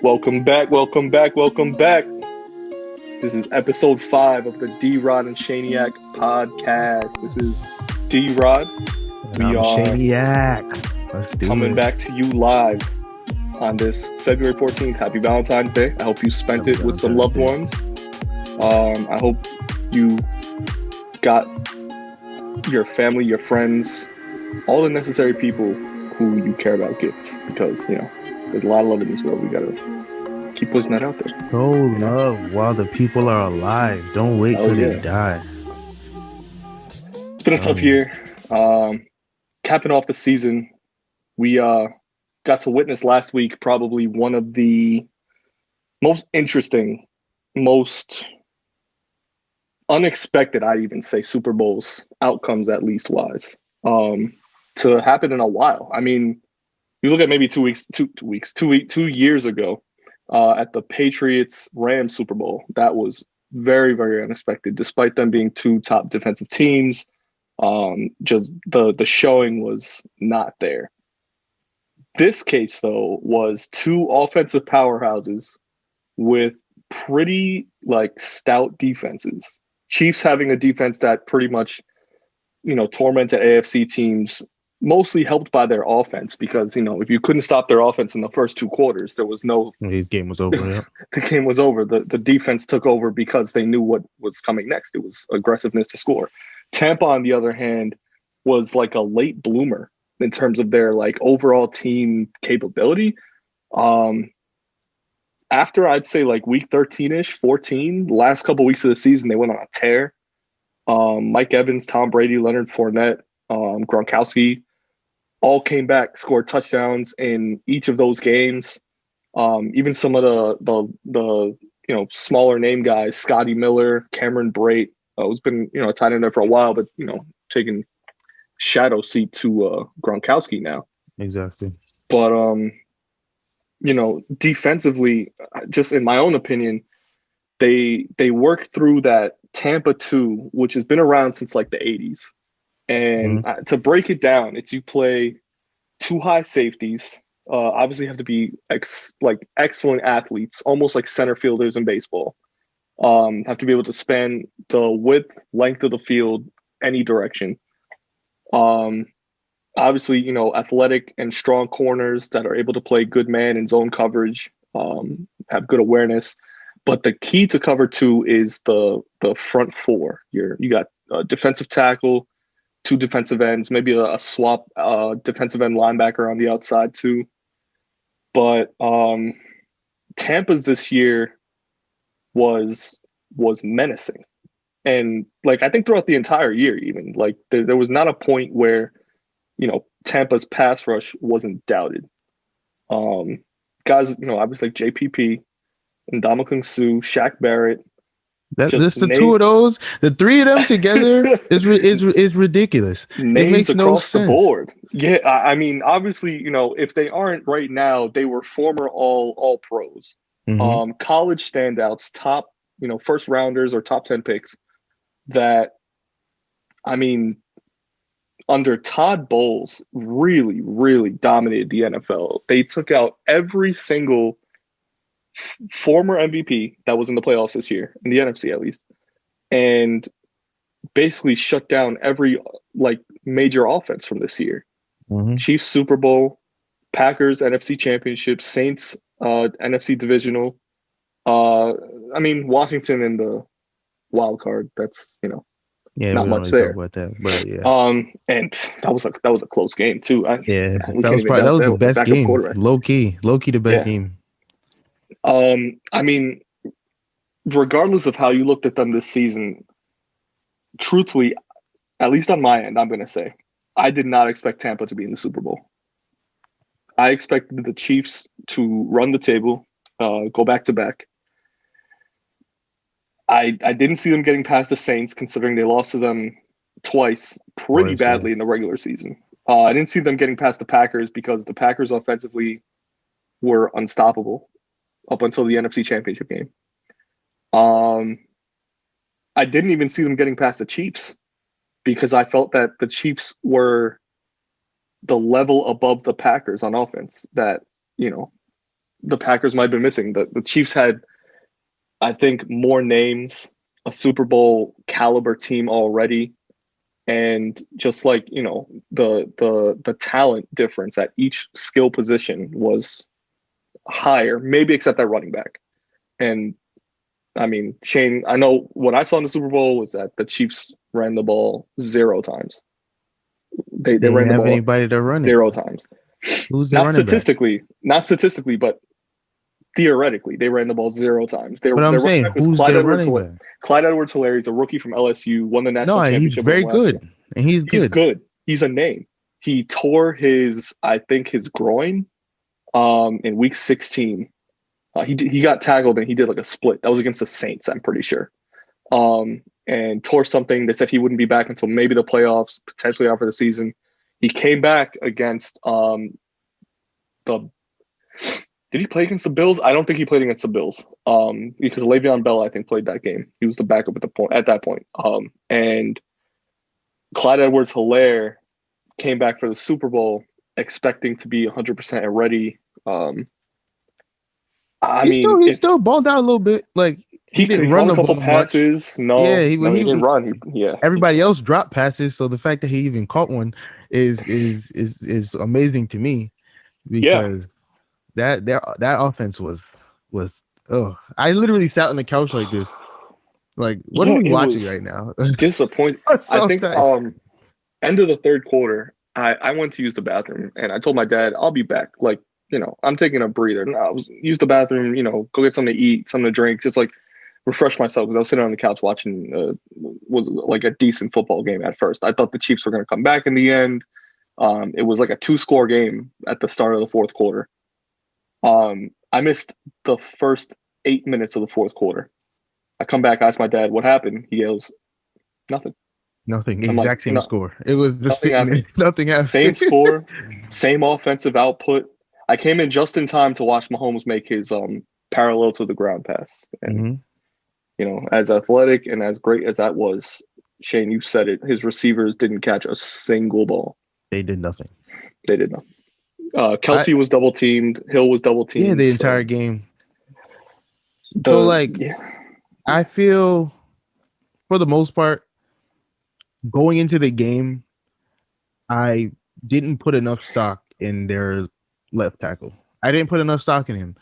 Welcome back, welcome back, welcome back. This is episode 5 of the D-Rod and Shaniac podcast. This is D-Rod. And We I'm are Shaniac. Let's do coming it. back to you live on this February 14th. Happy Valentine's Day. I hope you spent it with some loved ones. I hope you got your family, your friends, all the necessary people who you care about gifts, because, you know, there's a lot of love in this world. We gotta keep pushing that out there. Show love while the people are alive. Don't wait till they die. It's been a tough year. Capping off the season, we got to witness last week probably one of the most interesting, most unexpected, I'd even say, Super Bowls outcomes, at least wise, to happen in a while. I mean, you look at maybe 2 years ago at the Patriots-Rams Super Bowl. That was very, very unexpected, despite them being two top defensive teams. Just the showing was not there. This case, though, was two offensive powerhouses with pretty stout defenses. Chiefs having a defense that pretty much, tormented AFC teams, mostly helped by their offense, because, if you couldn't stop their offense in the first 2 quarters, there was no... The game was over. The game was over. The defense took over because they knew what was coming next. It was aggressiveness to score. Tampa, on the other hand, was like a late bloomer in terms of their overall team capability. After I'd say week 13-ish, 14, last couple weeks of the season, they went on a tear. Mike Evans, Tom Brady, Leonard Fournette, Gronkowski all came back, scored touchdowns in each of those games. Even some of the smaller name guys, Scotty Miller, Cameron Brate, who's been a tight end there for a while, but taking shadow seat to Gronkowski now. Exactly. But defensively, just in my own opinion, they worked through that Tampa 2, which has been around since the 80s. And to break it down, it's you play 2 high safeties. Obviously, have to be excellent athletes, almost like center fielders in baseball. Have to be able to span the width, length of the field, any direction. Obviously, athletic and strong corners that are able to play good man and zone coverage, have good awareness. But the key to cover 2 is the front 4. You got a defensive tackle, 2 defensive ends, maybe a swap defensive end linebacker on the outside too. But Tampa's this year was menacing. And I think throughout the entire year, even there was not a point where, Tampa's pass rush wasn't doubted. Guys, obviously JPP, Ndamukong Suh, Shaq Barrett. That's the 2 of those. The 3 of them together is ridiculous. It makes no sense. The board. Yeah, I mean, obviously, if they aren't right now, they were former all pros. College standouts, top, first rounders or top 10 picks that, I mean, under Todd Bowles, really, really dominated the NFL. They took out every single former MVP that was in the playoffs this year, in the NFC at least, and basically shut down every major offense from this year. Chiefs Super Bowl, Packers NFC Championship, Saints NFC Divisional. I mean, Washington in the wild card. That's not much there. About that, but yeah. And that was a close game too. That was the best game. Low key the best game. I mean, regardless of how you looked at them this season, truthfully, at least on my end, I'm going to say, I did not expect Tampa to be in the Super Bowl. I expected the Chiefs to run the table, go back to back. I didn't see them getting past the Saints, considering they lost to them twice pretty badly in the regular season. I didn't see them getting past the Packers because the Packers offensively were unstoppable up until the NFC Championship game. I didn't even see them getting past the Chiefs because I felt that the Chiefs were the level above the Packers on offense that, the Packers might have been missing. The Chiefs had, I think, more names, a Super Bowl caliber team already, and just like the talent difference at each skill position was higher, maybe except at running back. And I mean, Shane, I know what I saw in the Super Bowl was that the Chiefs ran the ball 0 times. They ran the ball anybody to run 0 times. Who's the running back? Not statistically, but theoretically, they ran the ball 0 times. But I'm saying, who's the running back? Clyde Edwards-Helaire is a rookie from LSU, won the national championship. He's very good, and he's good. He's a name. He tore his groin in week 16. He got tackled and he did like a split. That was against the Saints, I'm pretty sure. And tore something. They said he wouldn't be back until maybe the playoffs, potentially out for the season. He came back against did he play against the Bills? I don't think he played against the Bills. Because Le'Veon Bell, I think, played that game. He was the backup at that point. And Clyde Edwards-Helaire came back for the Super Bowl expecting to be 100% ready. He still balled out a little bit. Like he didn't run a couple passes. Much. No, he didn't run. Everybody else dropped passes, so the fact that he even caught one is amazing to me, because that offense was I literally sat on the couch like this. Like, what are we watching right now? Disappointing. I think end of the third quarter, I went to use the bathroom and I told my dad, I'll be back. Like, I'm taking a breather. And I was use the bathroom, go get something to eat, something to drink, just like refresh myself, because I was sitting on the couch watching was like a decent football game at first. I thought the Chiefs were going to come back in the end. It was like a 2-score game at the start of the fourth quarter. I missed the first 8 minutes of the fourth quarter. I come back, ask my dad what happened. He yells, "Nothing." Nothing. Exact same score. It was the nothing happened. Same score, same offensive output. I came in just in time to watch Mahomes make his parallel to the ground pass. And as athletic and as great as that was, Shane, you said it, his receivers didn't catch a single ball. They did nothing. Kelsey was double teamed. Hill was double teamed. Yeah, the entire game. I feel, for the most part, going into the game, I didn't put enough stock in their left tackle. I didn't put enough stock in him.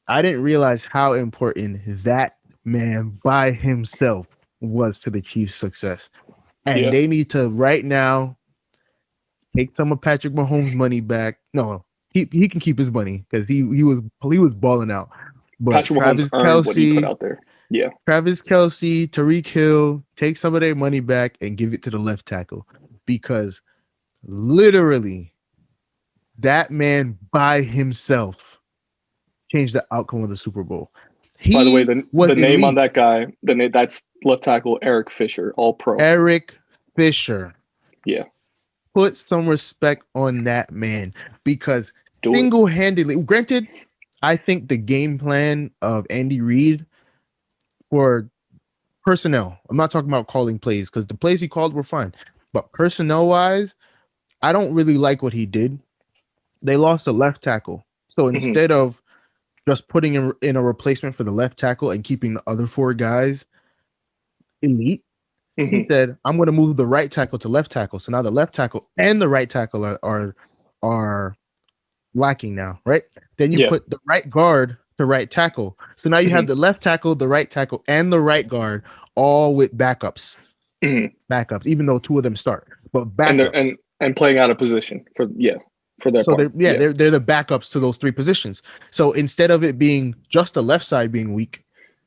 I didn't realize how important that man by himself was to the Chiefs' success. And they need to right now take some of Patrick Mahomes' money back. No, he can keep his money because he was balling out. But Patrick Mahomes earned what he put out there. Yeah. Travis Kelce, Tyreek Hill, take some of their money back and give it to the left tackle, because literally that man by himself changed the outcome of the Super Bowl. By the way, the name on that guy, that's left tackle Eric Fisher, all pro. Eric Fisher. Yeah. Put some respect on that man, because single-handedly, granted, I think the game plan of Andy Reid for personnel, I'm not talking about calling plays, because the plays he called were fine, but personnel-wise, I don't really like what he did. They lost a left tackle. So instead of just putting in a replacement for the left tackle and keeping the other 4 guys elite, he said, I'm going to move the right tackle to left tackle. So now the left tackle and the right tackle are lacking now, right? Then you put the right guard to right tackle. So now you have the left tackle, the right tackle, and the right guard all with backups. Backups, even though 2 of them start. But backups. And playing out of position for their so part. They're the backups to those 3 positions. So instead of it being just the left side being weak,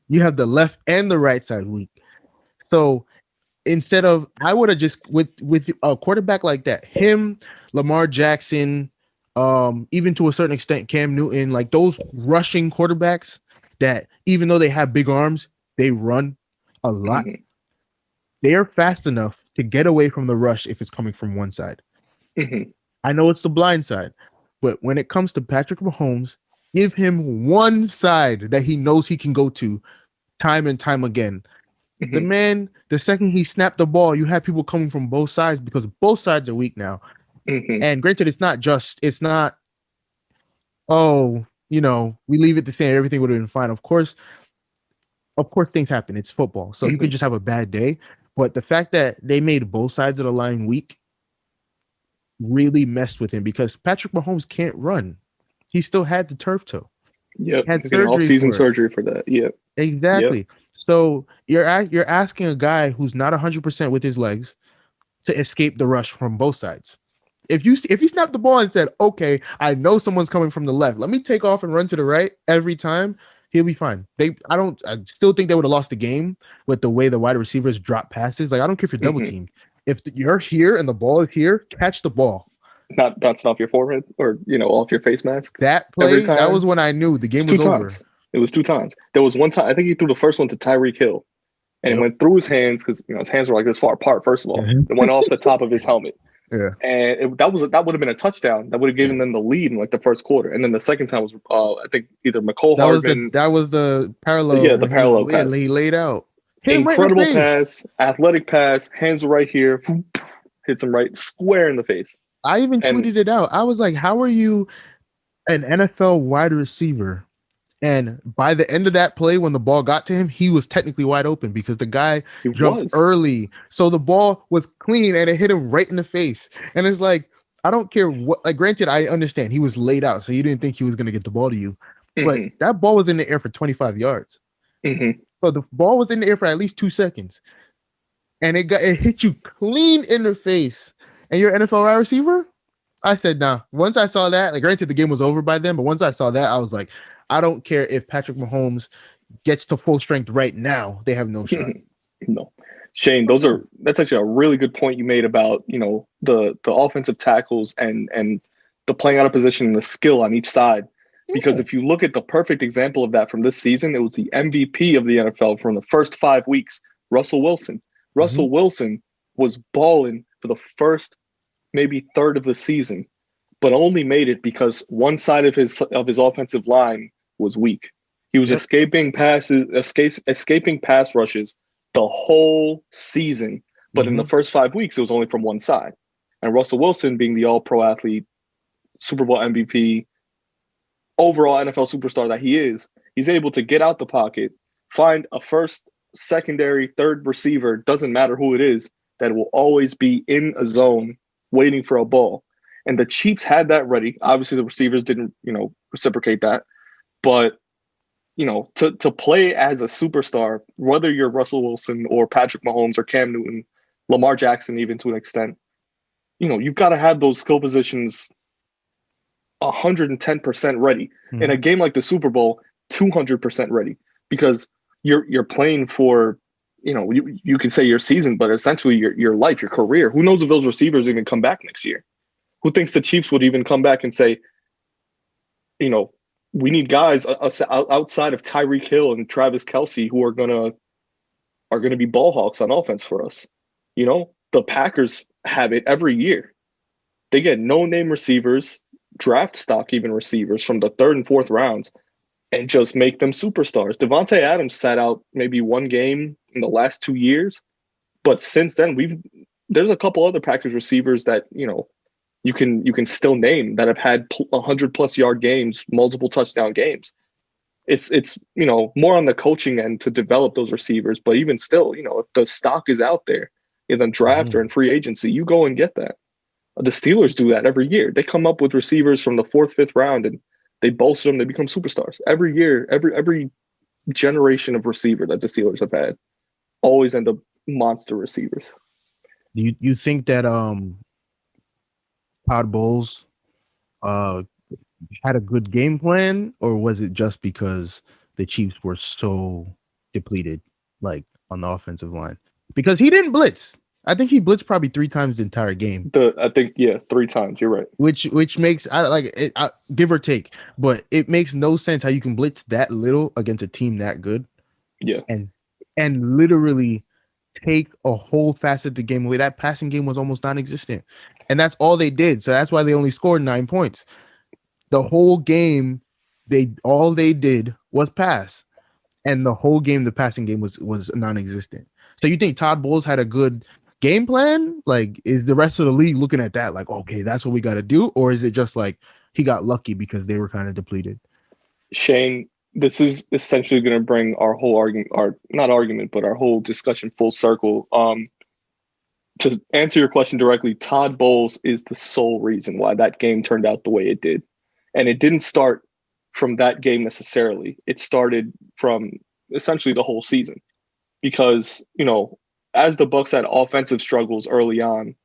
you have the left and the right side weak. So instead of, I would have just with a quarterback like that, him, Lamar Jackson, even to a certain extent Cam Newton, like those rushing quarterbacks that even though they have big arms, they run a lot. They are fast enough to get away from the rush if it's coming from one side. I know it's the blind side, but when it comes to Patrick Mahomes, give him one side that he knows he can go to time and time again. The man, the second he snapped the ball, you have people coming from both sides because both sides are weak now. And granted, it's not, we leave it to say everything would have been fine. Of course, things happen. It's football, so you could just have a bad day. But the fact that they made both sides of the line weak really messed with him because Patrick Mahomes can't run. He still had the turf toe. Yep, had surgery off-season surgery for that. Yep, exactly. Yep. So you're asking a guy who's not 100% with his legs to escape the rush from both sides. If you snapped the ball and said, "Okay, I know someone's coming from the left. Let me take off and run to the right every time," he'll be fine. I still think they would have lost the game with the way the wide receivers drop passes. Like I don't care if you're double teamed. If you're here and the ball is here, catch the ball. Not bouncing off your forehead or off your face mask. That play, that was when I knew the game was over. It was 2 times. There was one time I think he threw the first one to Tyreek Hill, and it went through his hands because his hands were like this far apart. First of all, it went off the top of his helmet. Yeah, and that would have been a touchdown. That would have given them the lead in like the first quarter, and then the second time was I think either McCole Hardman. That was the parallel. Yeah, the parallel pass. He laid out. Incredible pass, athletic pass, hands right here, hits him right square in the face. I even tweeted it out. I was like, "How are you an NFL wide receiver?" And by the end of that play, when the ball got to him, he was technically wide open because the guy jumped early. So the ball was clean and it hit him right in the face. And it's like, I don't care what, like, granted, I understand he was laid out. So you didn't think he was going to get the ball to you. But that ball was in the air for 25 yards. So the ball was in the air for at least 2 seconds. And it hit you clean in the face. And you're an NFL wide receiver? I said, nah. Once I saw that, like, granted, the game was over by then. But once I saw that, I was like, I don't care if Patrick Mahomes gets to full strength right now. They have no shot. No. Shane, that's actually a really good point you made about, the offensive tackles and the playing out of position and the skill on each side. Because if you look at the perfect example of that from this season, it was the MVP of the NFL from the first 5 weeks, Russell Wilson. Russell Wilson was balling for the first maybe third of the season, but only made it because one side of his offensive line was weak. He was escaping pass rushes the whole season, but in the first 5 weeks, it was only from one side. And Russell Wilson, being the all-pro athlete, Super Bowl MVP, overall NFL superstar that he is, he's able to get out the pocket, find a first, secondary, third receiver, doesn't matter who it is, that will always be in a zone waiting for a ball. And the Chiefs had that ready. Obviously, the receivers didn't, reciprocate that. But, to play as a superstar, whether you're Russell Wilson or Patrick Mahomes or Cam Newton, Lamar Jackson, even to an extent, you've got to have those skill positions 110% ready. In a game like the Super Bowl, 200% ready, because you're playing for, you can say your season, but essentially your life, your career. Who knows if those receivers even come back next year? Who thinks the Chiefs would even come back and say, we need guys outside of Tyreek Hill and Travis Kelce who are gonna be ball hawks on offense for us. The Packers have it every year. They get no-name receivers, draft stock even receivers from the 3rd and 4th rounds, and just make them superstars. Devontae Adams sat out maybe one game in the last 2 years, but since then there's a couple other Packers receivers that you can still name that have had 100+ yard games, multiple touchdown games. It's more on the coaching end to develop those receivers, but even still, if the stock is out there in the draft or in free agency, you go and get that. The Steelers do that every year. They come up with receivers from the 4th, 5th round and they bolster them. They become superstars every year. Every generation of receiver that the Steelers have had always end up monster receivers. You think that Todd Bowles had a good game plan, or was it just because the Chiefs were so depleted, like on the offensive line? Because he didn't blitz. I think he blitzed probably 3 times the entire game. 3 times. You're right. Which makes give or take, but it makes no sense how you can blitz that little against a team that good. Yeah, and literally take a whole facet of the game away. That passing game was almost non-existent, and that's all they did. So that's why they only scored 9 points. The whole game, all they did was pass, and the whole game, the passing game was non-existent. So you think Todd Bowles had a good game plan? Like, is the rest of the league looking at that like, okay, that's what we got to do? Or is it just like he got lucky because they were kind of depleted? Shane, this is essentially going to bring our whole argument, our not argument, but our whole discussion full circle. To answer your question directly, Todd Bowles is the sole reason why that game turned out the way it did. And it didn't start from that game necessarily. It started from essentially the whole season. Because, as the Bucks had offensive struggles early on,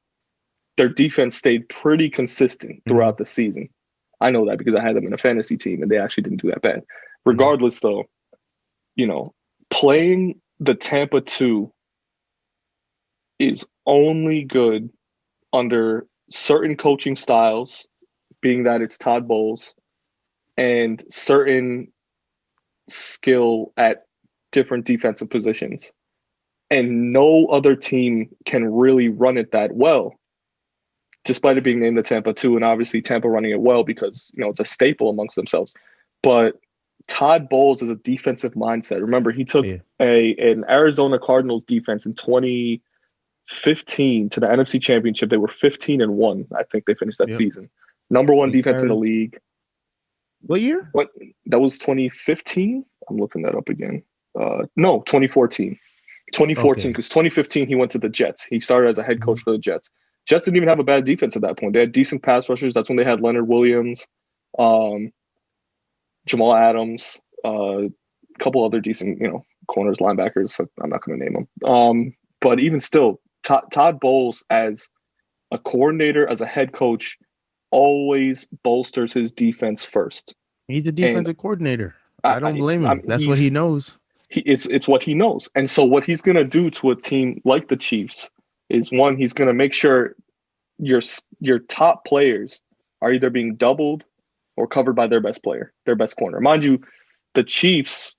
their defense stayed pretty consistent throughout the season. I know that because I had them in a fantasy team and they actually didn't do that bad. Regardless, though, playing the Tampa 2 is only good under certain coaching styles, being that it's Todd Bowles, and certain skill at different defensive positions. And no other team can really run it that well, despite it being named the Tampa 2, and obviously Tampa running it well because, it's a staple amongst themselves. But Todd Bowles is a defensive mindset. Remember, he took an Arizona Cardinals defense in 2015 to the NFC Championship. They were 15-1. I think they finished that season. Number one defense in the league. What year? That was 2015. I'm looking that up again. No, 2014. 2014, because 2015 he went to the Jets. He started as a head coach for the Jets. Jets didn't even have a bad defense at that point. They had decent pass rushers. That's when they had Leonard Williams, Jamal Adams, a couple other decent, corners, linebackers. I'm not going to name them. But even still, Todd Bowles as a coordinator, as a head coach, always bolsters his defense first. He's a defensive coordinator. I don't blame him. That's what he knows. It's what he knows. And so what he's going to do to a team like the Chiefs is, one, he's going to make sure your top players are either being doubled or covered by their best player, their best corner. Mind you, the Chiefs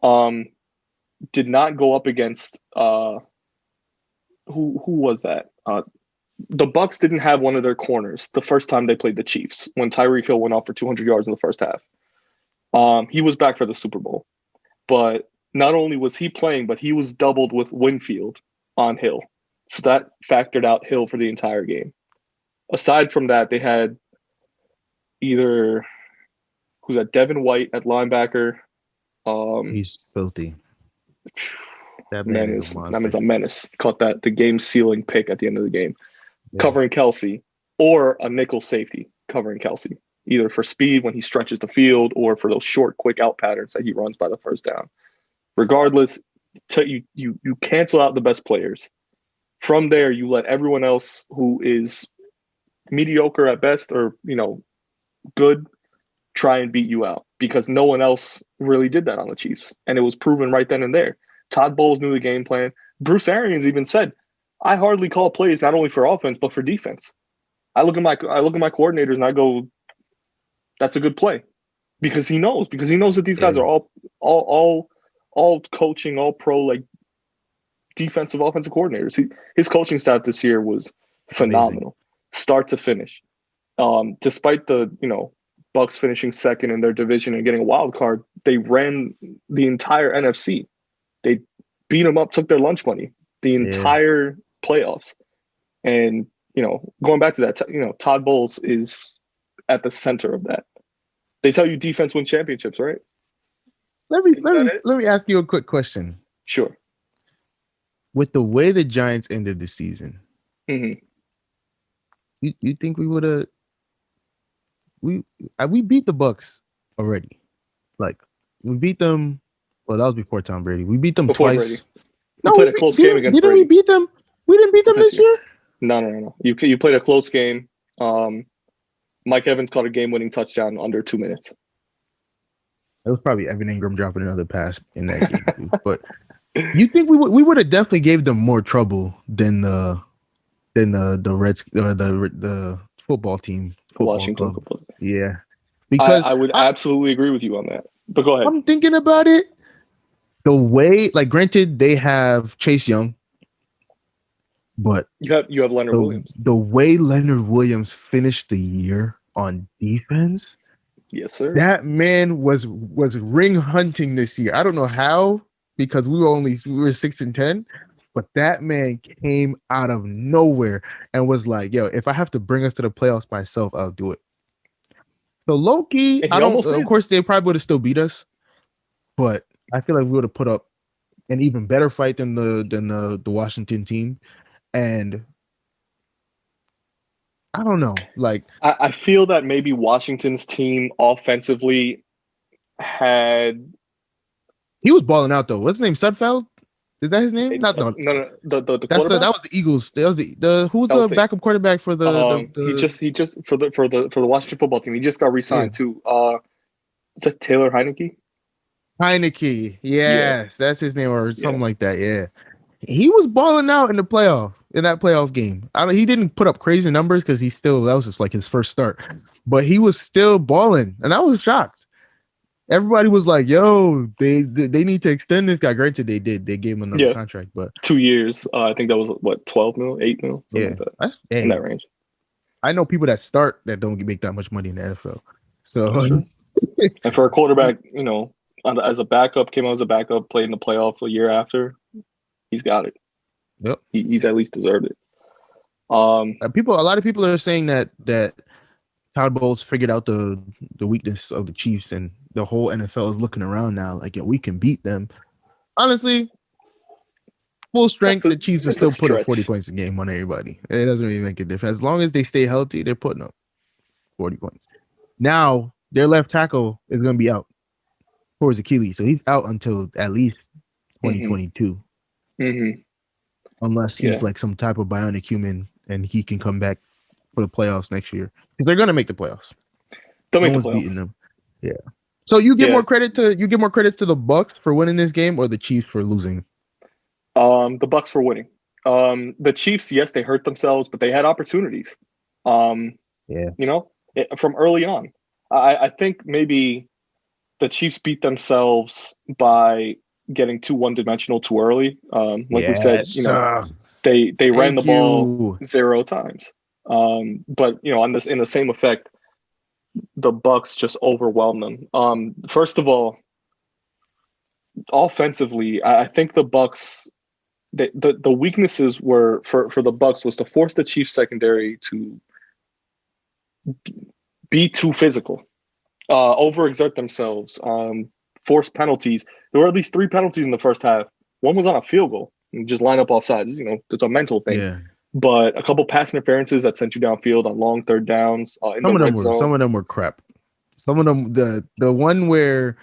did not go up against who was that? The Bucks didn't have one of their corners the first time they played the Chiefs when Tyreek Hill went off for 200 yards in the first half. He was back for the Super Bowl. But not only was he playing, but he was doubled with Winfield on Hill. So that factored out Hill for the entire game. Aside from that, they had either Devin White at linebacker. He's filthy. That man's a menace. Caught the game sealing pick at the end of the game, covering Kelce, or a nickel safety covering Kelce, either for speed when he stretches the field or for those short, quick out patterns that he runs by the first down. Regardless, you cancel out the best players. From there, you let everyone else who is mediocre at best or, good, try and beat you out, because no one else really did that on the Chiefs. And it was proven right then and there. Todd Bowles knew the game plan. Bruce Arians even said, I hardly call plays not only for offense, but for defense. I look at my coordinators and I go, that's a good play, because he knows that these guys are all coaching, all pro, like defensive, offensive coordinators. His coaching staff this year was phenomenal, start to finish. Despite the Bucks finishing second in their division and getting a wild card, they ran the entire NFC. They beat them up, took their lunch money the entire playoffs. And going back to that, Todd Bowles is at the center of that. They tell you defense wins championships, right? Let me ask you a quick question. Sure. With the way the Giants ended the season, you think we would have? We beat the Bucks already. Like, we beat them. Well, that was before Tom Brady. We beat them before twice. Brady. We played a close game against Brady. Didn't we beat them? We didn't beat them this year? No. You played a close game. Mike Evans caught a game-winning touchdown under 2 minutes. It was probably Evan Ingram dropping another pass in that game. But you think we would have definitely gave them more trouble than the football team. Washington football. Yeah. Because I would absolutely agree with you on that. But go ahead. I'm thinking about it. The way, like, granted, they have Chase Young, but you have Leonard Williams. The way Leonard Williams finished the year on defense, yes, sir. That man was ring hunting this year. I don't know how, because we were 6-10, but that man came out of nowhere and was like, "Yo, if I have to bring us to the playoffs myself, I'll do it." So Loki, And I he don't. almost Of did. course, they probably would have still beat us, but I feel like we would have put up an even better fight than the Washington team. And I don't know, like I feel that maybe Washington's team offensively had he was balling out though. What's his name? Sudfeld? Is that his name? it's Not no. no, the That's quarterback. that was the Eagles. That was the who's That was the the backup quarterback for he just for the Washington football team. He just got yeah. re-signed too. Is that Taylor Heineke? Heineke. Yeah, Yes, that's his name or yeah. something like that. Yeah. He was balling out in the playoff in that playoff game. He didn't put up crazy numbers because that was just like his first start, but he was still balling, and I was shocked. Everybody was like, "Yo, they need to extend this guy." Granted, they did. They gave him another Yeah, contract, but 2 years. I think that was what 12 mil, 8 mil, something yeah, like that that's in hey. that range. I know people that start that don't make that much money in the NFL. That's So true. And for a quarterback, as a backup, came out as a backup, played in the playoff a year after, he's got it. yep. He's at least deserved it. A lot of people are saying that Todd Bowles figured out the weakness of the Chiefs, and the whole NFL is looking around now, like, yeah, we can beat them. Honestly, full strength, the Chiefs will it's a still put up 40 stretch. points a game on everybody. It doesn't really make a difference. As long as they stay healthy, they're putting up 40 points. Now, their left tackle is going to be out for his Achilles, so he's out until at least 2022, unless he's Yeah, like some type of bionic human and he can come back for the playoffs next year because they're going to make the playoffs. they'll No make the one's beating playoffs. them. Yeah. So you give Yeah. more credit to the Bucks for winning this game or the Chiefs for losing? The Bucks were winning. The Chiefs, yes, they hurt themselves, but they had opportunities. Yeah. From early on. I think maybe the Chiefs beat themselves by getting too one-dimensional too early. Like we said, Yes. they ran the Thank ball you. 0 times. But on this in the same effect, the Bucks just overwhelmed them. First of all, offensively, I think the Bucks the weaknesses were for the Bucks was to force the Chiefs secondary to be too physical, overexert themselves, force penalties. There were at least 3 penalties in the first half. One was on a field goal, and just line up off sides. It's a mental thing. Yeah. But a couple pass interferences that sent you downfield on long third downs in the red zone. Some of them were crap. Some of them, the one where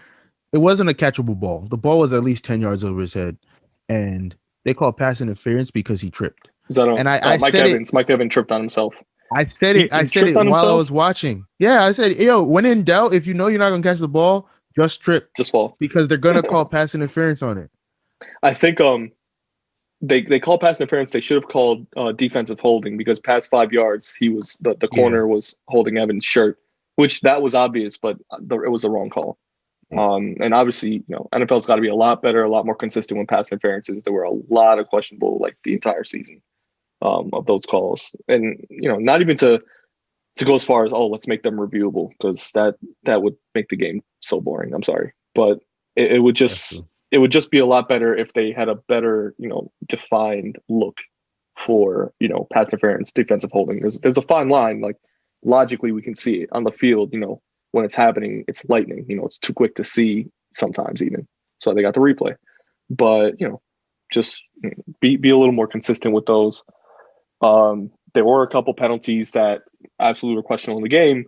it wasn't a catchable ball. The ball was at least 10 yards over his head, and they called pass interference because he tripped. Is that and I Mike said Evans? Mike Evans tripped on himself. I said it. I said it while I was watching. Yeah, I said, when in doubt, if you know you're not gonna catch the ball, just trip, just fall, because they're gonna call pass interference on it. I think they called pass interference. They should have called defensive holding because past 5 yards, he was the corner was holding Evans' shirt, which that was obvious, but it was the wrong call. And obviously, NFL's got to be a lot better, a lot more consistent with pass interferences. There were a lot of questionable, like the entire season, of those calls, and not even to go as far as let's make them reviewable, because that would make the game so boring. I'm sorry, but it would just be a lot better if they had a better defined look for pass interference, defensive holding. There's a fine line. Like logically, we can see it on the field. When it's happening, it's lightning. It's too quick to see sometimes even. So they got the replay, but just be a little more consistent with those. There were a couple penalties that absolutely were questionable in the game,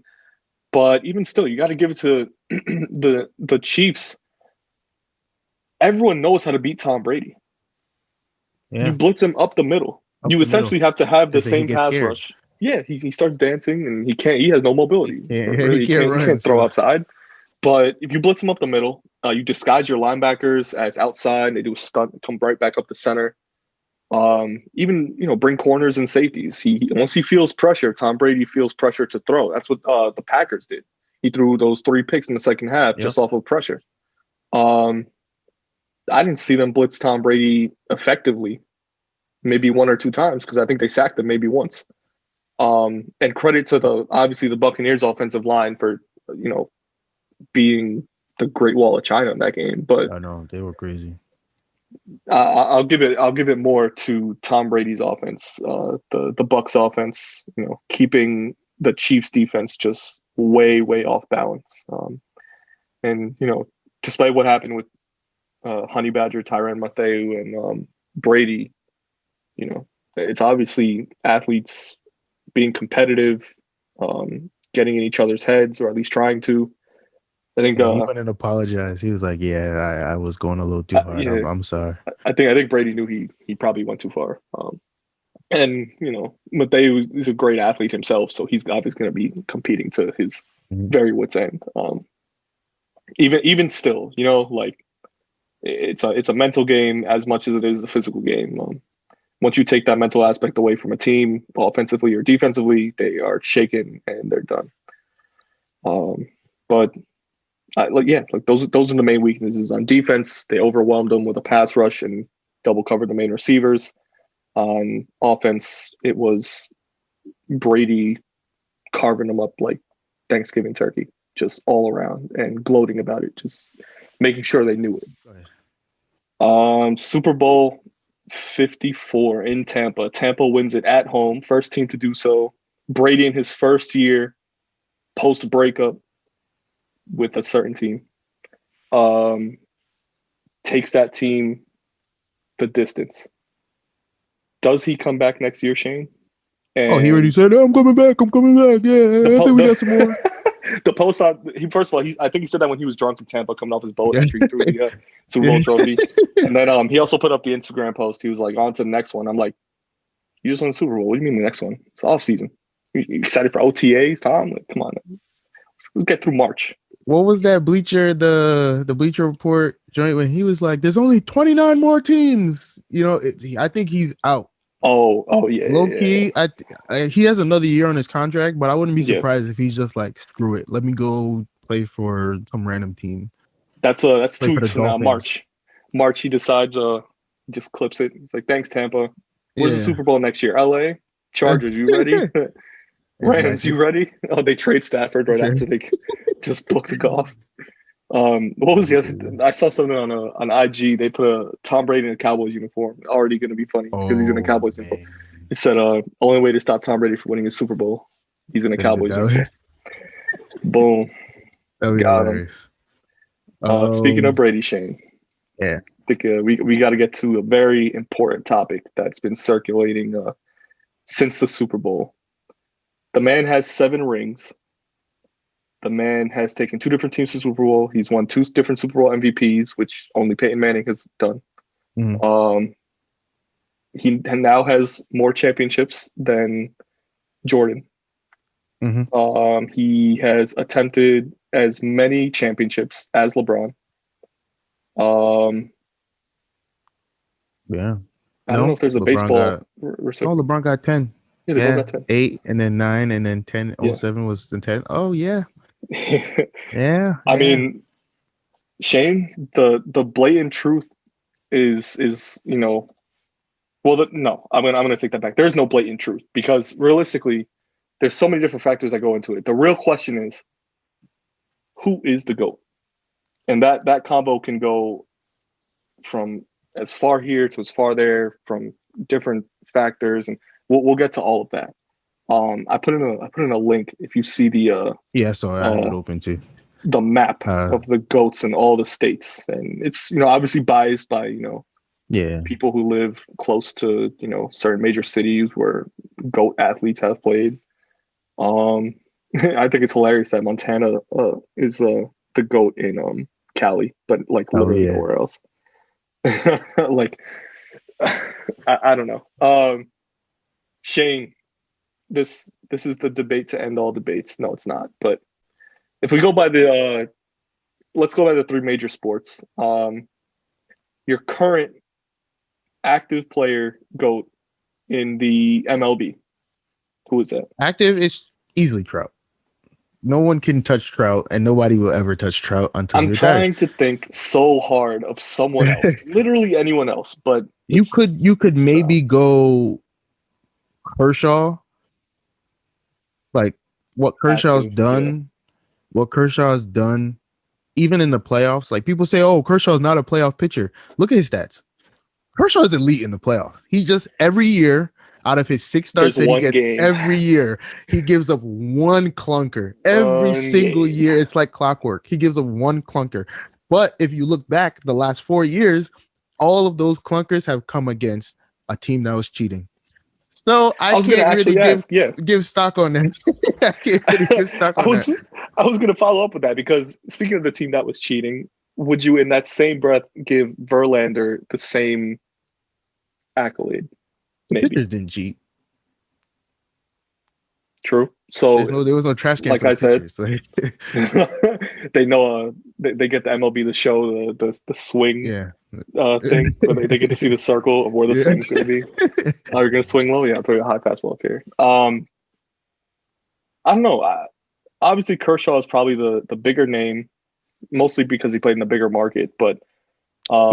but even still, you got to give it to the Chiefs. Everyone knows how to beat Tom Brady. Yeah. You blitz him up the middle. You essentially have to have the same pass rush. Yeah, he starts dancing and he has no mobility. He can't throw outside. But if you blitz him up the middle, you disguise your linebackers as outside. They do a stunt, come right back up the center. Even bring corners and safeties. Once he feels pressure, Tom Brady feels pressure to throw. That's what the Packers did. He threw those 3 picks in the second half just off of pressure. I didn't see them blitz Tom Brady effectively, maybe 1 or 2 times, because I think they sacked him maybe once. And credit to obviously the Buccaneers offensive line for being the Great Wall of China in that game. But I know they were crazy. I'll give it more to Tom Brady's offense, the Bucs offense. Keeping the Chiefs defense just way off balance. And despite what happened with Honey Badger, Tyrann Mathieu, and Brady, it's obviously athletes being competitive, getting in each other's heads, or at least trying to. I think he went and apologized. He was like, "Yeah, I was going a little too hard. Yeah, I'm sorry." I think Brady knew he probably went too far. And Mathieu is a great athlete himself, so he's obviously going to be competing to his very wits end. Even still, like it's a mental game as much as it is a physical game. Once you take that mental aspect away from a team, offensively or defensively, they are shaken and they're done. But those are the main weaknesses on defense. They overwhelmed them with a pass rush and double covered the main receivers. On offense, it was Brady carving them up like Thanksgiving turkey, just all around and gloating about it, just making sure they knew it. Super Bowl 54 in Tampa. Tampa wins it at home, first team to do so. Brady in his first year post breakup with a certain team takes that team the distance. Does he come back next year, Shane? And he already said, "I'm coming back. I'm coming back." Yeah, I think we got some more. The post on first of all, I think he said that when he was drunk in Tampa, coming off his boat after he threw the Super Bowl trophy. And then he also put up the Instagram post. He was like, "On to the next one." I'm like, "You just won the Super Bowl. What do you mean the next one? It's off season. You excited for OTAs, Tom? Like, come on, let's get through March." What was that the Bleacher Report joint when he was like, "There's only 29 more teams." I think he's out. Oh yeah. Low key, he has another year on his contract, but I wouldn't be surprised if he's just like, "Screw it, let me go play for some random team." That's 2 weeks from now, March. He decides just clips it. It's like, "Thanks, Tampa. Where's the Super Bowl next year? LA Chargers, you ready? Rams, you ready?" Oh, they trade Stafford right after they just booked the golf. What was the other? I saw something on IG. They put a Tom Brady in a Cowboys uniform. Already going to be funny because he's in a Cowboys uniform. It said, "Only way to stop Tom Brady from winning a Super Bowl, he's in a Cowboys uniform." Boom. Got him. Speaking of Brady, Shane. Yeah. I think we got to get to a very important topic that's been circulating since the Super Bowl. The man has 7 rings. The man has taken 2 different teams to Super Bowl. He's won 2 different Super Bowl MVPs, which only Peyton Manning has done. Mm-hmm. He now has more championships than Jordan. Mm-hmm. He has attempted as many championships as LeBron. Yeah. I don't know if there's a baseball. LeBron got 10. Yeah, LeBron got 10. 8 and then 9 and then 10. Yeah. 07 was the 10. Oh yeah. Yeah. I mean, Shane, the blatant truth is no, I'm gonna take that back. There's no blatant truth because realistically, there's so many different factors that go into it. The real question is, who is the GOAT? And that combo can go from as far here to as far there from different factors, and we'll get to all of that. I put in a link if you see the so I have it open too. The map of the GOATs in all the states, and it's obviously biased by people who live close to certain major cities where GOAT athletes have played. I think it's hilarious that Montana is the GOAT in Cali, but like literally nowhere else. Like I don't know. Shane, this is the debate to end all debates. No, it's not. But if we go by let's go by the 3 major sports. Your current active player GOAT in the MLB. Who is that? Active is easily Trout. No one can touch Trout, and nobody will ever touch Trout until I'm trying to think so hard of someone else, literally anyone else. But you could maybe go Kershaw, like what Kershaw's done. What Kershaw has done, even in the playoffs. Like people say, "Oh, Kershaw's not a playoff pitcher." Look at his stats. Kershaw's elite in the playoffs. He just every year Out of his 6 starts There's that he one gets game. every year, he gives up one clunker. Every single year, it's like clockwork. He gives up one clunker. But if you look back the last 4 years, all of those clunkers have come against a team that was cheating. So I can't really give stock on that. I can't really give stock on that. I was going to follow up with that because speaking of the team that was cheating, would you in that same breath give Verlander the same accolade? Maybe. Pitchers didn't cheat. True. So there was no trash can. Like I said, they know they get the MLB to show the swing thing. Where they get to see the circle of where the swing's going to be. Oh, you're going to swing low? Yeah, throw a high fastball up here. I don't know. Obviously, Kershaw is probably the bigger name, mostly because he played in a bigger market. But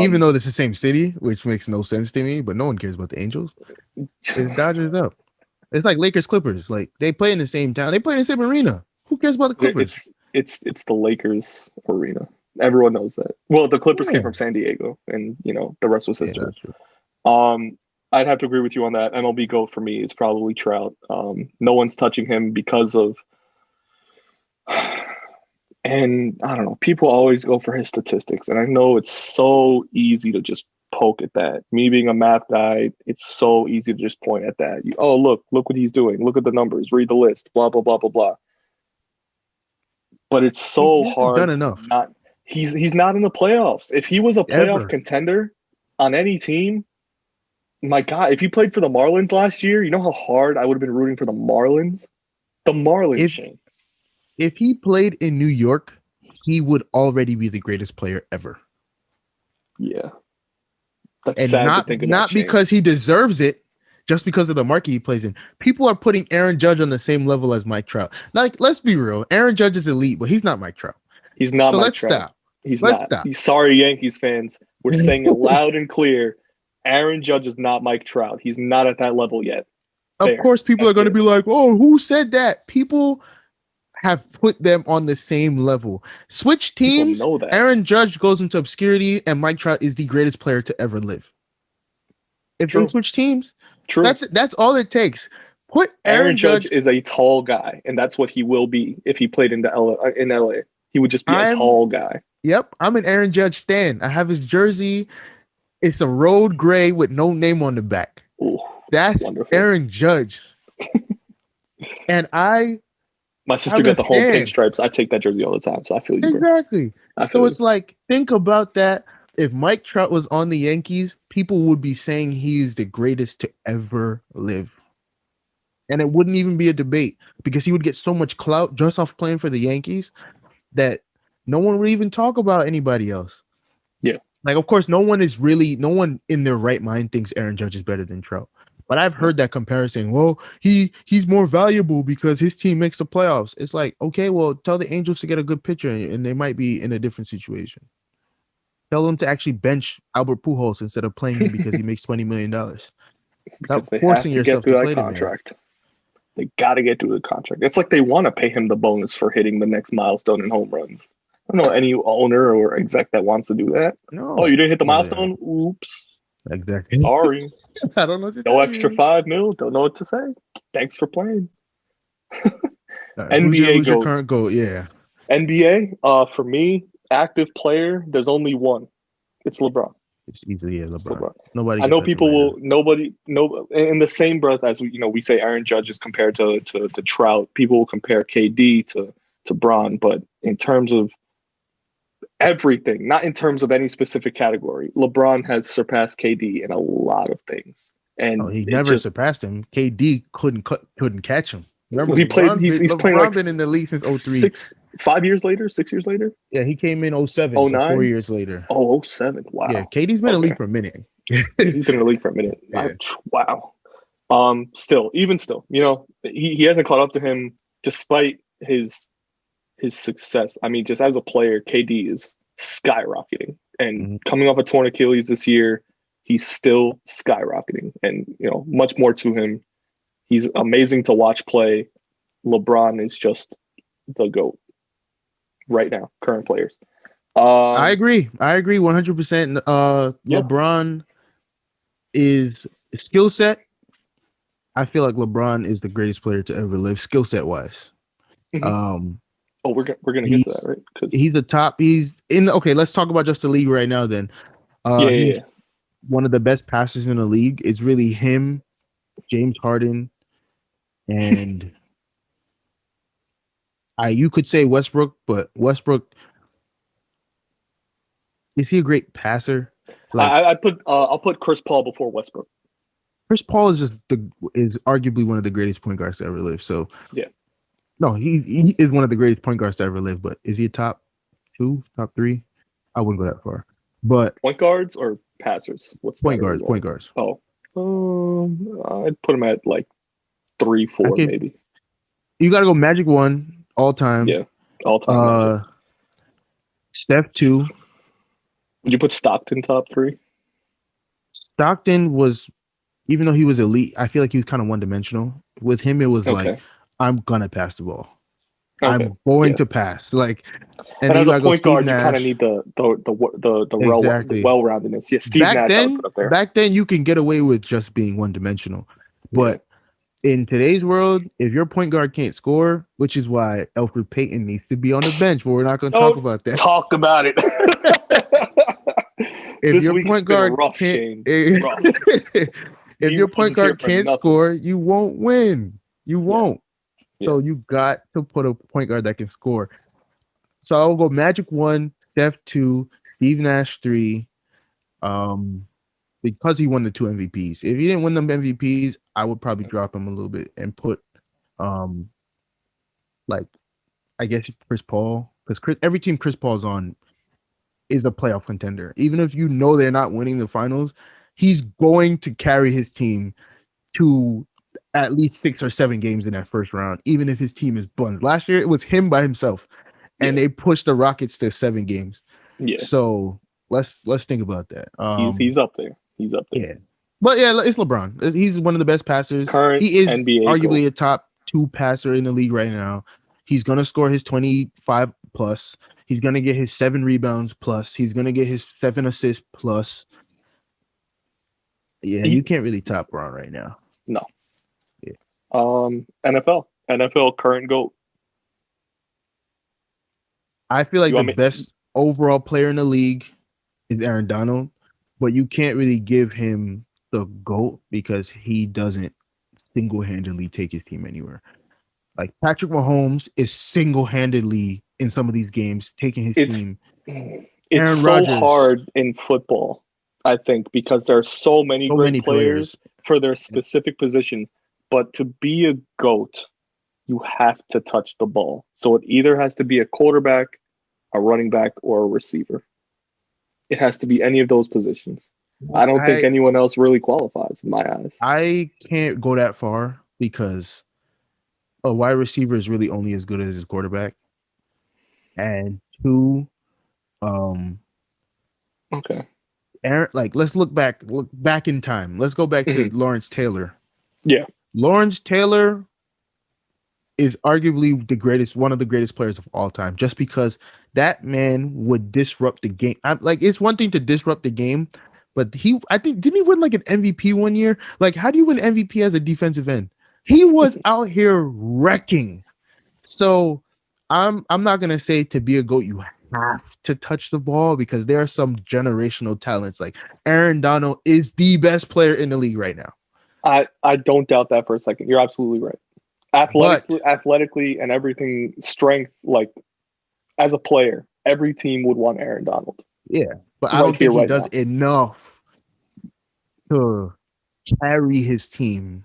even though it's the same city, which makes no sense to me, but no one cares about the Angels. It's Dodgers up. It's like Lakers Clippers. Like they play in the same town. They play in the same arena. Who cares about the Clippers? It's the Lakers arena. Everyone knows that. Well, the Clippers came from San Diego, and the rest was history. I'd have to agree with you on that. MLB GOAT for me is probably Trout. No one's touching him because of, and I don't know. People always go for his statistics, and I know it's so easy to just poke at that. Me being a math guy, it's so easy to just point at that. Look what he's doing. Look at the numbers. Read the list. Blah blah blah blah blah. But it's so hard. Done enough. He's not in the playoffs. If he was a playoff contender on any team, my God, if he played for the Marlins last year, you know how hard I would have been rooting for the Marlins. The Marlins. If he played in New York, he would already be the greatest player ever. Yeah. That's sad to think of. Not because he deserves it, just because of the market he plays in. People are putting Aaron Judge on the same level as Mike Trout. Like, let's be real. Aaron Judge is elite, but he's not Mike Trout. He's not Mike Trout. Stop. Let's stop. Sorry, Yankees fans. We're saying it loud and clear. Aaron Judge is not Mike Trout. He's not at that level yet. Of course, people are going to be like, oh, who said that? People have put them on the same level. Switch teams, Aaron Judge goes into obscurity, and Mike Trout is the greatest player to ever live. If they switch teams, that's all it takes. Put Aaron Judge is a tall guy, and that's what he will be if he played in LA. He would just be a tall guy. Yep, I'm an Aaron Judge stan. I have his jersey. It's a road gray with no name on the back. Ooh, that's wonderful. Aaron Judge. And my sister got the whole pink stripes. I take that jersey all the time, so I feel you. Exactly. So it's like, think about that. If Mike Trout was on the Yankees, people would be saying he's the greatest to ever live. And it wouldn't even be a debate because he would get so much clout just off playing for the Yankees that no one would even talk about anybody else. Yeah. Like, of course, no one in their right mind thinks Aaron Judge is better than Trout. But I've heard that comparison. Well, he's more valuable because his team makes the playoffs. It's like, okay, well, tell the Angels to get a good pitcher, and they might be in a different situation. Tell them to actually bench Albert Pujols instead of playing him because he makes $20 million. Stop forcing yourself to play that contract. They got to get through the contract. It's like they want to pay him the bonus for hitting the next milestone in home runs. I don't know any owner or exec that wants to do that. No. Oh, you didn't hit the milestone? Yeah. Oops. Exactly. Sorry. I don't know what to No extra $5 million. Don't know what to say. Thanks for playing. NBA who's your current goal? Yeah. NBA, for me, active player, there's only one. It's LeBron. It's easily LeBron. Nobody. I know people will. No. In the same breath as we say Aaron Judge is compared to Trout. People will compare KD to Bron, but in terms of everything, not in terms of any specific category, LeBron has surpassed KD in a lot of things. And he never surpassed him. KD couldn't catch him. Remember, he played. He's playing like been in the league since 03. 5 years later, 6 years later. Yeah, he came in 07, 09? So 4 years later. Oh, 07. Wow. Yeah, KD's been in the league for a minute. He's been in the league for a minute. Yeah. Wow. Still, he hasn't caught up to him despite his success. I mean, just as a player, KD is skyrocketing, and coming off a torn Achilles this year, he's still skyrocketing, and much more to him. He's amazing to watch play. LeBron is just the GOAT right now, current players. I agree 100%. LeBron is skill set I feel like LeBron is the greatest player to ever live, skill set wise. Mm-hmm. We're gonna get to that, right? Because he's a top. He's in. Okay, let's talk about just the league right now. Then, he's one of the best passers in the league. It's really him, James Harden, and you could say Westbrook, but Westbrook, is he a great passer? Like, I'll put Chris Paul before Westbrook. Chris Paul is arguably one of the greatest point guards to ever live. So yeah, no, he is one of the greatest point guards to ever live. But is he a top 2, top 3? I wouldn't go that far. But point guards or passers? What's point guards? Point guards. Oh, I'd put him at like 3, 4, maybe. You got to go Magic 1 all time. Yeah, all time. Steph 2. Would you put Stockton top 3? Stockton was, even though he was elite, I feel like he was kind of one dimensional. With him, it was like, I'm gonna pass the ball. Okay. I'm going to pass. Like, and as a point guard, you kind of need the well-roundedness. Yeah, Steve Nash. I would put up there. Back then, you can get away with just being one dimensional, but in today's world, if your point guard can't score, which is why Elfrid Payton needs to be on the bench, but we're not going to talk about that. Talk about it. If your point guard can't, if your point guard can't score, you won't win. You won't. Yeah. So you got to put a point guard that can score. So I'll go Magic 1, Steph 2, Steve Nash 3. Because he won the 2 MVPs. If he didn't win them MVPs, I would probably drop him a little bit and put, like, I guess Chris Paul, because every team Chris Paul's on is a playoff contender. Even if you know they're not winning the finals, he's going to carry his team to at least 6 or 7 games in that first round, even if his team is buns. Last year, it was him by himself, and they pushed the Rockets to 7 games. Yeah. So let's think about that. He's up there. He's up there. Yeah. But yeah, it's LeBron. He's one of the best passers. He is NBA arguably a top 2 passer in the league right now. He's going to score his 25 plus. He's going to get his 7 rebounds plus. He's going to get his 7 assists plus. Yeah, you can't really top Bron right now. No. Yeah. NFL current GOAT. I feel like the best overall player in the league is Aaron Donald, but you can't really give him the GOAT because he doesn't single-handedly take his team anywhere. Like Patrick Mahomes is single-handedly in some of these games taking his team. It's so hard in football, I think, because there are so many great players for their specific positions. But to be a GOAT, you have to touch the ball. So it either has to be a quarterback, a running back, or a receiver. It has to be any of those positions. I don't think anyone else really qualifies in my eyes. I can't go that far because a wide receiver is really only as good as his quarterback. And 2, okay. Aaron, like look back in time. Let's go back to Lawrence Taylor. Yeah. Lawrence Taylor is arguably one of the greatest players of all time, just because that man would disrupt the game. It's one thing to disrupt the game, but didn't he win like an MVP one year? Like, how do you win MVP as a defensive end? He was out here wrecking. So I'm not gonna say to be a GOAT you have to touch the ball, because there are some generational talents. Like Aaron Donald is the best player in the league right now. I don't doubt that for a second. You're absolutely right. Athletically and everything, strength, like as a player, every team would want Aaron Donald. Yeah, but I don't think he does enough to carry his team.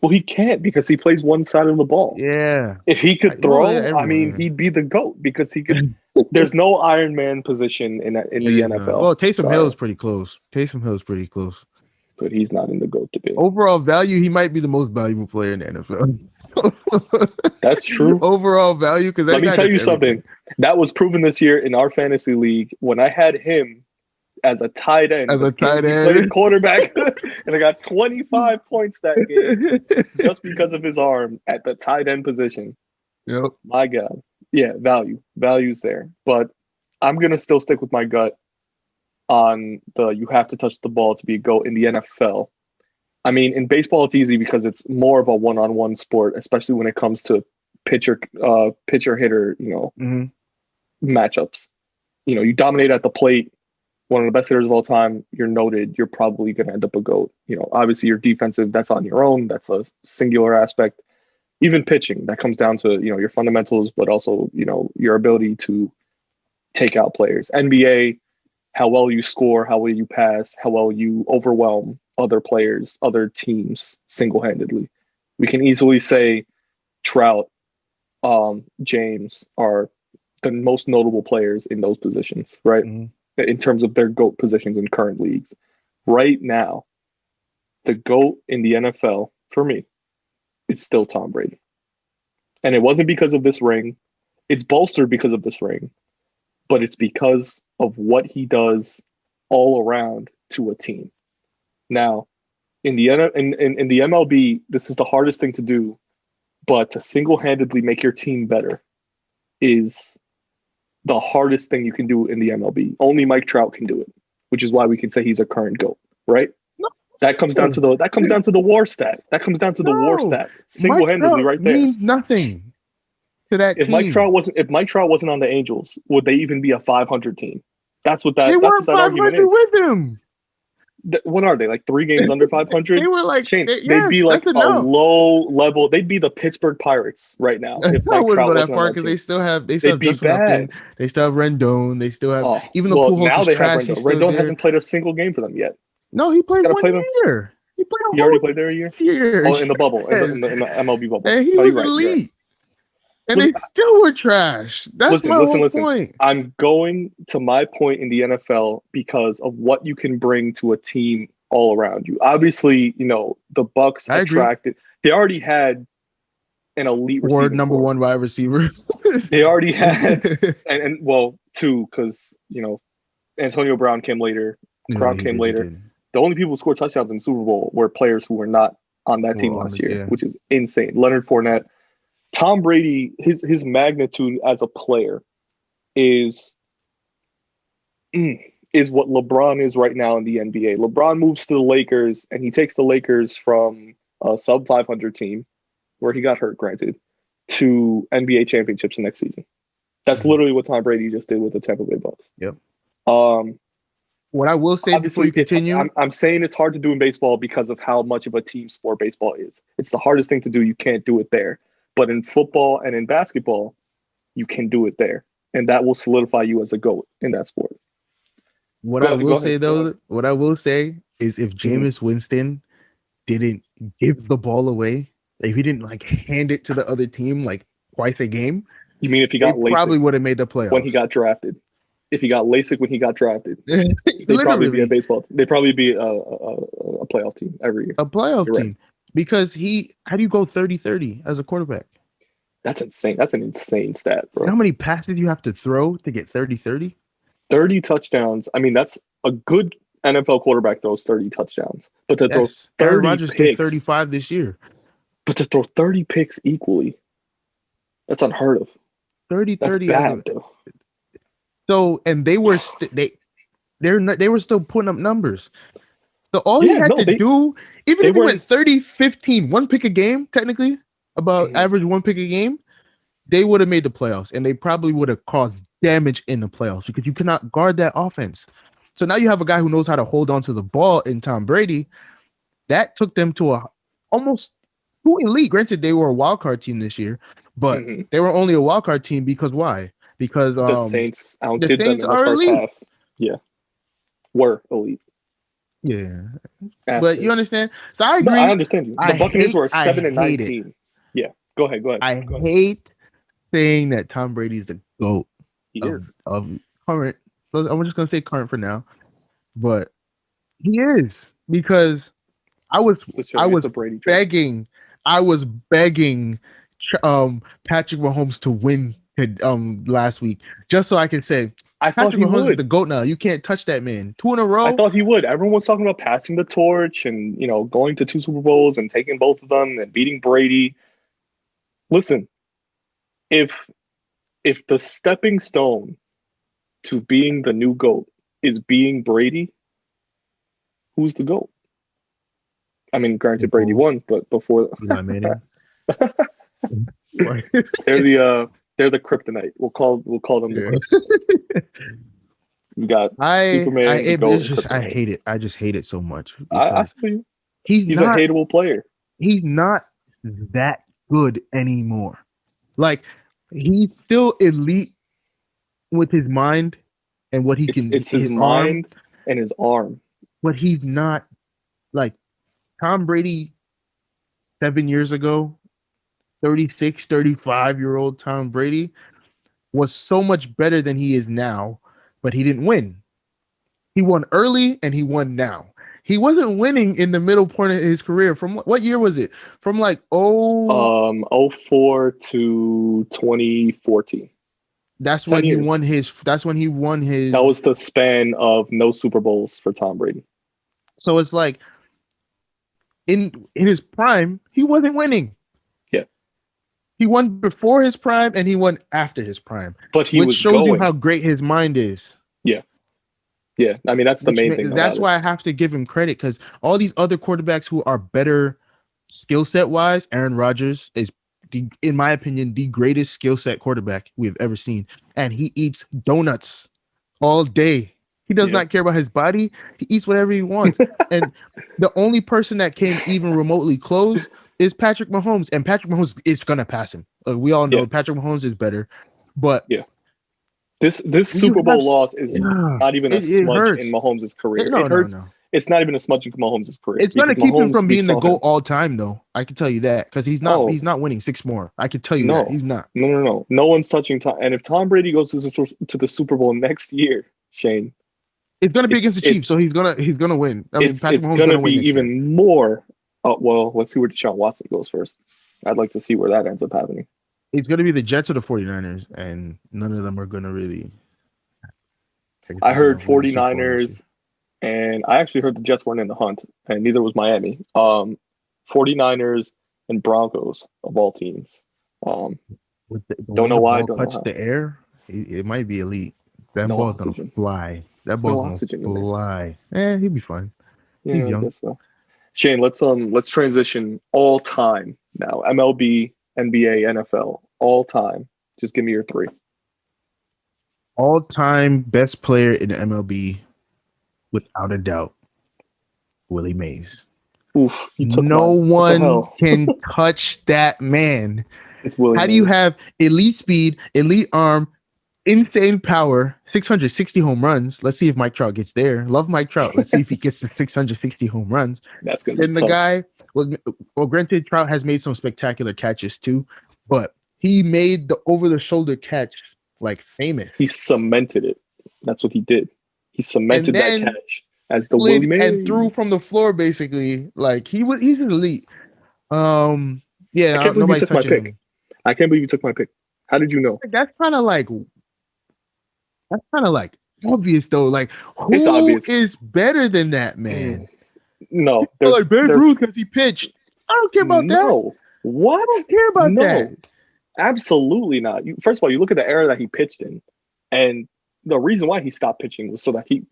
Well, he can't because he plays one side of the ball. Yeah. If he could throw, he'd be the GOAT because he could. There's no Iron Man position in the NFL. Well, Taysom Hill is pretty close. But he's not in the GOAT debate. Overall value, he might be the most valuable player in the NFL. That's true. Overall value, because let me tell you something that was proven this year in our fantasy league when I had him as a tight end. He played quarterback, and I got 25 points that game just because of his arm at the tight end position. Yep. My God. Yeah, value's there, but I'm gonna still stick with my gut on you have to touch the ball to be a GOAT in the NFL. I mean, in baseball, it's easy because it's more of a one-on-one sport, especially when it comes to pitcher hitter, Mm-hmm. matchups. You dominate at the plate, one of the best hitters of all time. You're noted. You're probably going to end up a GOAT. Obviously, your defensive, that's on your own. That's a singular aspect. Even pitching, that comes down to your fundamentals, but also your ability to take out players. NBA, how well you score, how well you pass, how well you overwhelm other players, other teams single-handedly. We can easily say Trout, James are the most notable players in those positions, right? Mm-hmm. In terms of their GOAT positions in current leagues. Right now, the GOAT in the NFL, for me, is still Tom Brady. And it wasn't because of this ring. It's bolstered because of this ring, but it's because of what he does all around to a team. Now, in the MLB, this is the hardest thing to do, but to single-handedly make your team better is the hardest thing you can do in the MLB. Only Mike Trout can do it, which is why we can say he's a current GOAT, right? No. That comes down to the WAR stat. That comes down to the WAR stat single-handedly right there. Means nothing to that if team. If Mike Trout wasn't on the Angels, would they even be a 500 team? That's what that. They weren't that 500 with him. What are they, like 3 games under 500? They were like, Shane, they'd be like a low level. They'd be the Pittsburgh Pirates right now. If Mike Trout wasn't on that team. They still have Justin Upton. They still have Rendon. They still have even though Pujols now is they trash, have Rendon. Rendon hasn't played a single game for them yet. No, he played 1 year. He already played there a year. Oh, in the bubble, in the MLB bubble. And he was elite. And they still were trash. That's my whole point. I'm going to my point in the NFL because of what you can bring to a team all around you. Obviously, the Bucks attracted. They already had an elite receiver. Number one wide receiver. They already had, and well, 2 because Antonio Brown came later. Brown came later. The only people who scored touchdowns in the Super Bowl were players who were not on that team last year, which is insane. Leonard Fournette. Tom Brady, his magnitude as a player is what LeBron is right now in the NBA. LeBron moves to the Lakers, and he takes the Lakers from a sub 500 team, where he got hurt, granted, to NBA championships the next season. That's literally what Tom Brady just did with the Tampa Bay Bucks. Yep. What I will say before you continue, I'm saying it's hard to do in baseball because of how much of a team sport baseball is. It's the hardest thing to do. You can't do it there. But in football and in basketball, you can do it there. And that will solidify you as a GOAT in that sport. What I will say is if Jameis Winston didn't give the ball away, if he didn't hand it to the other team twice a game, you mean if he got LASIK, probably would have made the playoffs when he got drafted? If he got LASIK when he got drafted, they'd probably be a baseball team. They'd probably be a playoff team every year. A playoff team. Right. Because how do you go 30-30 as a quarterback? That's insane. That's an insane stat, bro. You know how many passes you have to throw to get 30-30? 30 touchdowns. I mean, that's a good NFL quarterback throws 30 touchdowns. But to throw 30 Aaron Rodgers picks, threw 35 this year. But to throw 30 picks equally, that's unheard of. 30-30. Bad, though. So, and they were they were still putting up numbers. So all he had to do, even if he went 30-15, 1 pick a game, technically, about average 1 pick a game, they would have made the playoffs, and they probably would have caused damage in the playoffs because you cannot guard that offense. So now you have a guy who knows how to hold on to the ball in Tom Brady. That took them to almost 2 elite. Granted, they were a wild card team this year, but they were only a wild card team because why? Because the Saints outdid them in the first elite. Half. Yeah, were elite. Yeah, but you understand. So I agree. No, I understand you. The Buccaneers were a 7-19. Yeah, go ahead. I hate saying that Tom Brady's the GOAT of current. So I'm just gonna say current for now, but he is because I was begging Patrick Mahomes to win last week just so I could say. I thought Patrick Mahomes is the GOAT now. You can't touch that man. 2 in a row. I thought he would. Everyone was talking about passing the torch and going to 2 Super Bowls and taking both of them and beating Brady. Listen, if the stepping stone to being the new GOAT is being Brady, who's the GOAT? I mean, granted, Brady Bulls, won, but before Eli Manning. they're the kryptonite. We'll call them the Yeah. kryptonite. You got Superman, the GOAT, It's and just I kryptonite. hate it. I just hate it so much I because feel you. he's He's a not hateable player. he's not that good anymore. Like he's still elite with his mind and what he can It's his his arm, mind and his arm. but he's not like Tom Brady 7 years ago, 36, 35-year-old Tom Brady was so much better than he is now, but he didn't win. He won early and he won now. He wasn't winning in the middle point of his career. From what year was it? From like 04 to 2014. that's 10 when he years. won his that's when he won his That was the span of no Super Bowls for Tom Brady. so it's like in his prime, he wasn't winning. Yeah. He won before his prime and he won after his prime, But he which was shows you going. how great his mind is. Yeah. Yeah. I mean, that's the main thing. That's why I have to give him credit because all these other quarterbacks who are better skill set wise, Aaron Rodgers is, in my opinion, the greatest skill set quarterback we have ever seen. And he eats donuts all day. He does not care about his body. He eats whatever he wants. And the only person that came even remotely close is Patrick Mahomes. And Patrick Mahomes is going to pass him. We all know Patrick Mahomes is better. But this Super Bowl loss is not even a smudge in Mahomes' career. It hurts. No. It's not even a smudge in Mahomes' career. It's going to keep him from being the GOAT all time, though. I can tell you that because he's not. He's not winning 6 more. I can tell you that he's not. No. No one's touching Tom. And if Tom Brady goes to the Super Bowl next year, Shane, it's going to be against the Chiefs, so he's gonna win. I mean, it's going to be even more. Well, let's see where Deshaun Watson goes first. I'd like to see where that ends up happening. It's going to be the Jets or the 49ers, and none of them are going to really. I heard 49ers, and I actually heard the Jets weren't in the hunt, and neither was Miami. 49ers and Broncos, of all teams. Don't know why. Don't touch the air. It might be elite. That ball's going to fly. That ball's going to fly. He'll be fine. Yeah, he's young. I guess so. Shane, let's transition all time now. MLB, NBA, NFL, all time. Just give me your 3. All-time best player in the MLB, without a doubt, Willie Mays. Oof, no one can touch that man. It's Willie How Mays. do you have elite speed, elite arm, insane power, 660 home runs? Let's see if Mike Trout gets there. Love Mike Trout. Let's see if he gets to 660 home runs. That's good. Then the guy, well, granted, Trout has made some spectacular catches too, but he made the over-the-shoulder catch like famous. He cemented it. That's what he did. He cemented that catch as the Willie Mays and threw from the floor basically. Like he's elite. Nobody's touching him. I can't believe you took my pick. How did you know? That's kind of like obvious though. Like who is better than that man? No, like Babe Ruth because he pitched. I don't care about that. What? I don't care about that. Absolutely not. First of all, you look at the era that he pitched in, and the reason why he stopped pitching was so that he,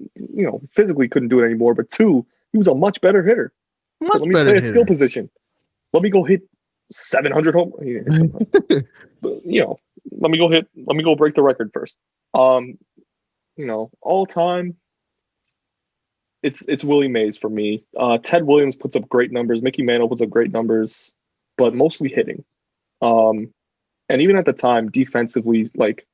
physically couldn't do it anymore. But 2, he was a much better hitter. So let me play a skill position. Let me go hit 700 home. But, let me go break the record first. All time. It's Willie Mays for me. Ted Williams puts up great numbers. Mickey Mantle puts up great numbers, but mostly hitting. And even at the time, defensively, like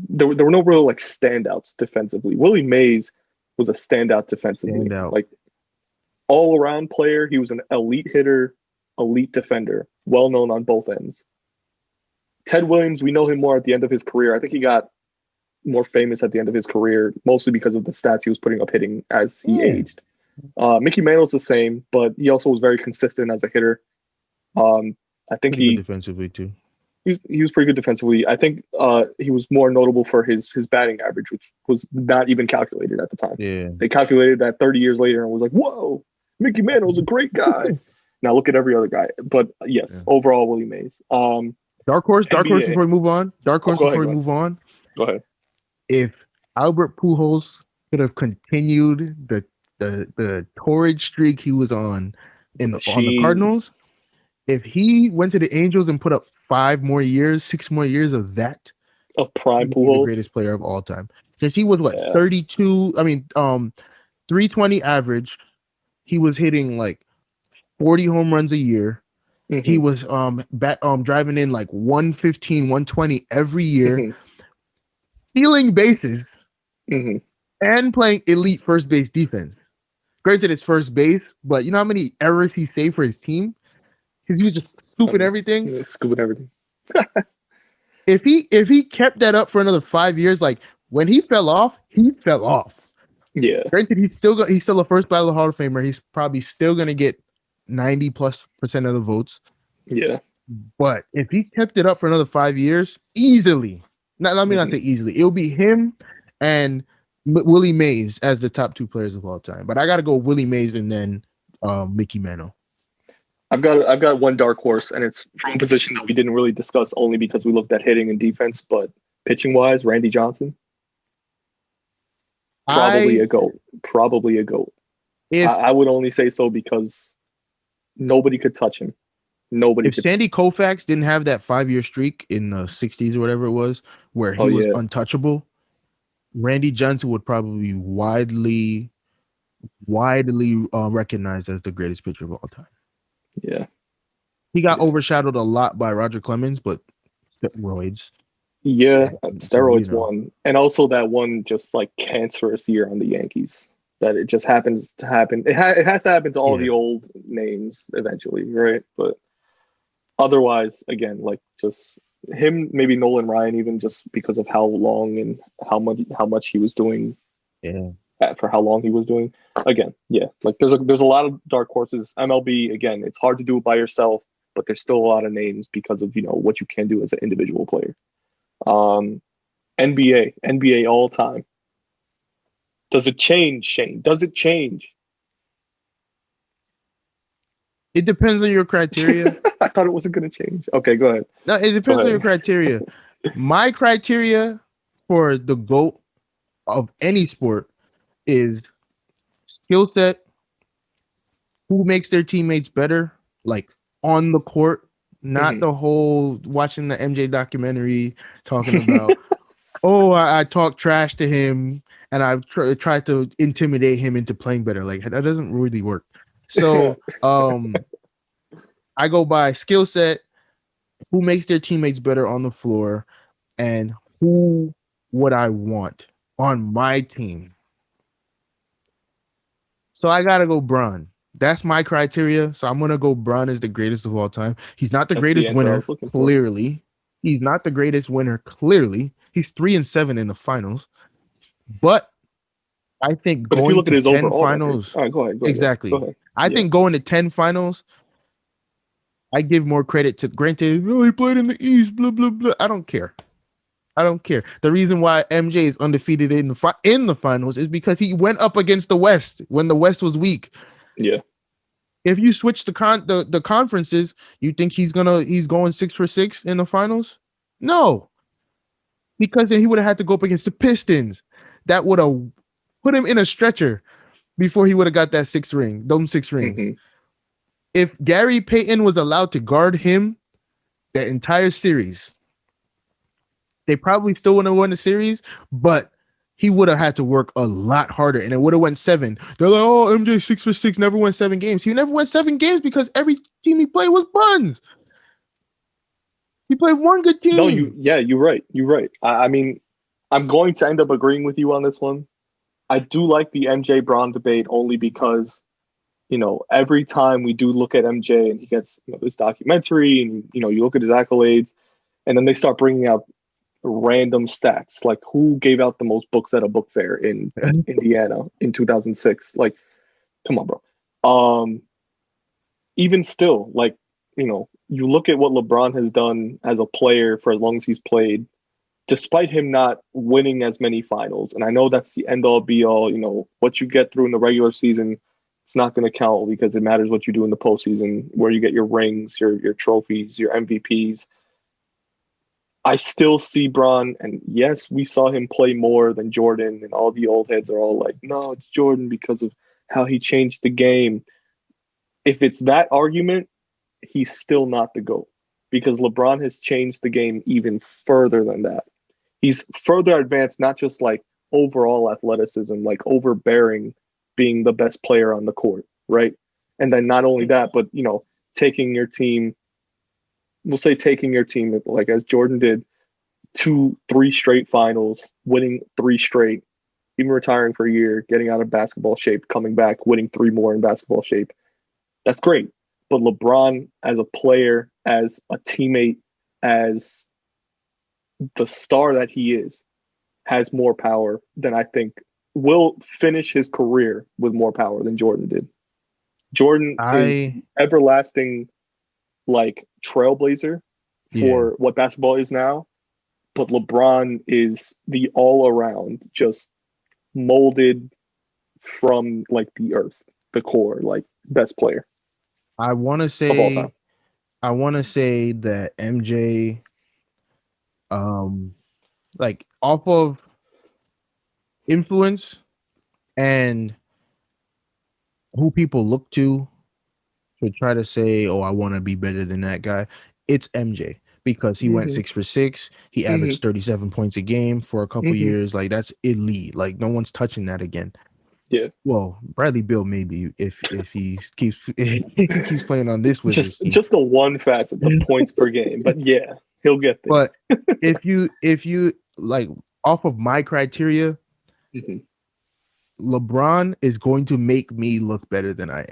there were no real like standouts defensively. Willie Mays was a standout defensively. Like all around player. He was an elite hitter, elite defender, well known on both ends. Ted Williams, we know him more at the end of his career. I think he got more famous at the end of his career, mostly because of the stats he was putting up hitting as he aged. Mickey Mantle's the same, but he also was very consistent as a hitter. I think he defensively too. He was pretty good defensively. I think he was more notable for his batting average, which was not even calculated at the time. Yeah, they calculated that 30 years later and was like, "Whoa, Mickey Mantle's a great guy." Now look at every other guy. But yes, overall, Willie Mays. Dark horse before we move on. Go ahead. If Albert Pujols could have continued the the torrid streak he was on on the Machine. Cardinals, if he went to the Angels and put up 6 more years of that, A prime he'd be the Pujols. greatest player of all time. Because he was what, Yeah. 32? I mean, 320 average. He was hitting like 40 home runs a year. Mm-hmm. He was driving in like 115, 120 every year, Mm-hmm. stealing bases, Mm-hmm. and playing elite first base defense. Granted, it's first base, but you know how many errors he saved for his team? Because he was just scooping everything. Yeah, scooping everything. If he kept that up for another 5 years, like when he fell off, he fell off. Yeah. Granted, he's still a first ballot Hall of Famer. He's probably still gonna get 90+% of the votes. Yeah. But if he kept it up for another 5 years, easily. Let me not say easily. It'll be him and Willie Mays as the top 2 players of all time. But I got to go Willie Mays and then Mickey Mantle. I've got one dark horse, and it's from a position that we didn't really discuss only because we looked at hitting and defense, but pitching wise, Randy Johnson. Probably a GOAT. Probably a GOAT. I would only say so because nobody could touch him. If Sandy Koufax didn't have that 5-year streak in the 60s or whatever it was, where he was untouchable, Randy Johnson would probably be widely recognized as the greatest pitcher of all time. Yeah. He got overshadowed a lot by Roger Clemens, but steroids. Yeah, steroids won. And also that one just like cancerous year on the Yankees. That it just happens to happen. It has to happen to all the old names eventually, right? But otherwise, again, like just him, maybe Nolan Ryan, even just because of how long and how much he was doing. Yeah. For how long he was doing. Again, yeah, like there's a lot of dark horses. MLB, again, it's hard to do it by yourself, but there's still a lot of names because of what you can do as an individual player. NBA all time. Does it change, Shane? Does it change? It depends on your criteria. I thought it wasn't going to change. Okay, go ahead. No, it depends on your criteria. My criteria for the GOAT of any sport is skill set, who makes their teammates better, like on the court, not the whole watching the MJ documentary talking about, I talked trash to him and I tried to intimidate him into playing better. Like that doesn't really work. So I go by skill set, who makes their teammates better on the floor, and who would I want on my team. So I gotta go Bron. That's my criteria. So I'm gonna go Bron as the greatest of all time. He's not the greatest winner, clearly. He's not the greatest winner, clearly. He's 3-7 in the finals. But I think if you look at his 10 finals. All right, go ahead. Exactly. Go ahead. I think going to 10 finals, I give more credit to, granted, he played in the East, blah, blah, blah. I don't care. The reason why MJ is undefeated in the finals is because he went up against the West when the West was weak. Yeah. If you switch the conferences, you think he's going 6 for 6 in the finals? No. Because then he would have had to go up against the Pistons. That would have put him in a stretcher before he would have got that 6 rings. Mm-hmm. If Gary Payton was allowed to guard him that entire series, they probably still wouldn't have won the series, but he would have had to work a lot harder, and it would have went 7. They're like, MJ 6 for 6, never won 7 games. He never won 7 games because every team he played was buns. He played one good team. No, you're right. You're right. I mean, I'm going to end up agreeing with you on this one. I do like the MJ Bron debate only because, every time we do look at MJ and he gets this documentary and, you look at his accolades and then they start bringing out random stats, like who gave out the most books at a book fair in Indiana in 2006. Like, come on, bro. Even still, like, you look at what LeBron has done as a player for as long as he's played, despite him not winning as many finals. And I know that's the end all be all, what you get through in the regular season, it's not going to count because it matters what you do in the postseason, where you get your rings, your trophies, your MVPs. I still see Bron, and yes, we saw him play more than Jordan, and all the old heads are all like, no, it's Jordan because of how he changed the game. If it's that argument, he's still not the GOAT because LeBron has changed the game even further than that. He's further advanced, not just like overall athleticism, like overbearing, being the best player on the court, right? And then not only that, but taking your team, like as Jordan did, 2-3 straight finals, winning 3 straight, even retiring for a year, getting out of basketball shape, coming back, winning 3 more in basketball shape. That's great. But LeBron, as a player, as a teammate, as the star that he is, has more power than I think will finish his career with more power than Jordan did. Jordan is everlasting, like, trailblazer for what basketball is now. But LeBron is the all-around, just molded from, like, the earth, the core, like, best player. I want to say that MJ, like, off of influence and who people look to try to say, oh, I want to be better than that guy, it's MJ. Because he went 6 for 6, he averaged 37 points a game for a couple years. Like, that's elite. Like, no one's touching that again. Yeah. Well, Bradley Beal maybe if he keeps playing on this Wizards team. Just the one facet, the points per game. But yeah, he'll get there. But if you like, off of my criteria, LeBron is going to make me look better than I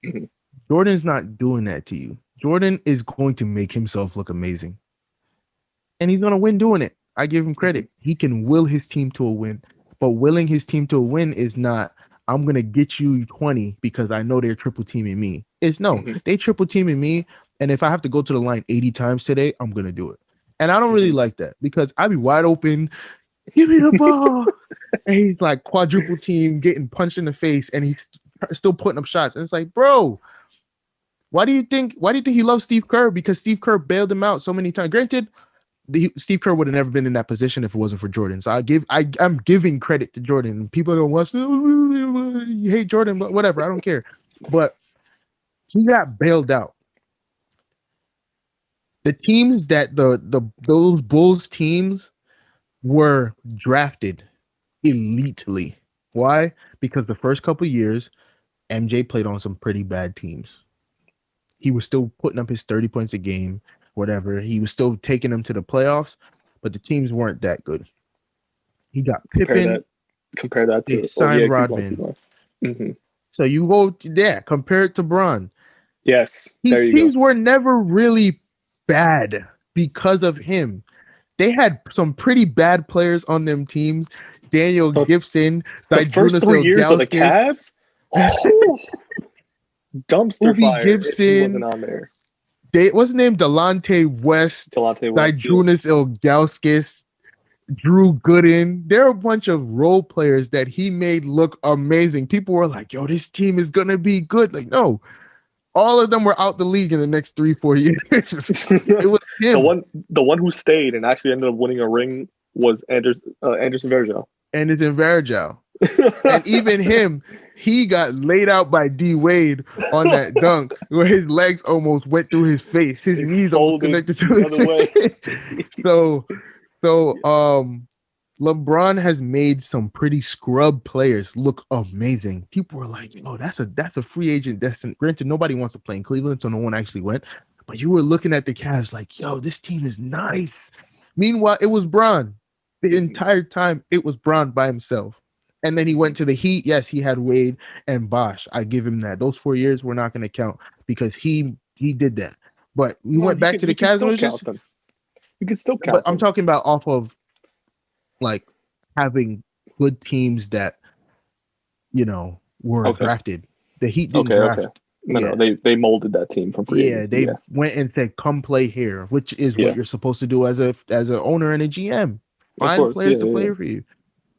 am. Jordan's not doing that to you. Jordan is going to make himself look amazing. And he's going to win doing it. I give him credit. He can will his team to a win. But willing his team to a win is not, I'm going to get you 20 because I know they're triple teaming me. It's no, they triple teaming me. And if I have to go to the line 80 times today, I'm going to do it. And I don't really like that because I be wide open. Give me the ball. And he's like quadruple team, getting punched in the face, and he's still putting up shots. And it's like, bro, why do you think he loves Steve Kerr? Because Steve Kerr bailed him out so many times. Granted, Steve Kerr would have never been in that position if it wasn't for Jordan. So I'm giving credit to Jordan. People are going, well, you hate Jordan, but whatever, I don't care. But he got bailed out. The teams that those Bulls teams were drafted elitely. Why? Because the first couple years, MJ played on some pretty bad teams. He was still putting up his 30 points a game, whatever. He was still taking them to the playoffs, but the teams weren't that good. He got Pippen. Compare that to signed Rodman. So you go there, compare it to Bron. Yes, there you go. Teams were never really bad because of him. They had some pretty bad players on them teams. Daniel Gibson, the first 3 years of the Cavs. Oh. Dumpster Obi fire Gibson, if he wasn't on there. What's his name? Delonte West, Junis Ilgauskas, Drew Gooden. There are a bunch of role players that he made look amazing. People were like, yo, this team is going to be good. Like, no. All of them were out the league in the next 3-4 years. It was him. The one who stayed and actually ended up winning a ring was Anderson Varejao. Anderson Varejao. And even him, he got laid out by D Wade on that dunk where his legs almost went through his face. His knees almost connected to his face. So LeBron has made some pretty scrub players look amazing. People were like, "Oh, that's a free agent." Granted, nobody wants to play in Cleveland, so no one actually went. But you were looking at the Cavs like, "Yo, this team is nice." Meanwhile, it was Bron. The entire time, it was Bron by himself. And then he went to the Heat. Yes, he had Wade and Bosh. I give him that. Those 4 years were not going to count because he did that. But we went back to the Cavs. You can still count. But I'm talking about off of like having good teams that were drafted. The Heat didn't draft. Okay. No, they molded that team from free agency. They went and said, "Come play here," which is what you're supposed to do as an owner and a GM. Find players to play for you.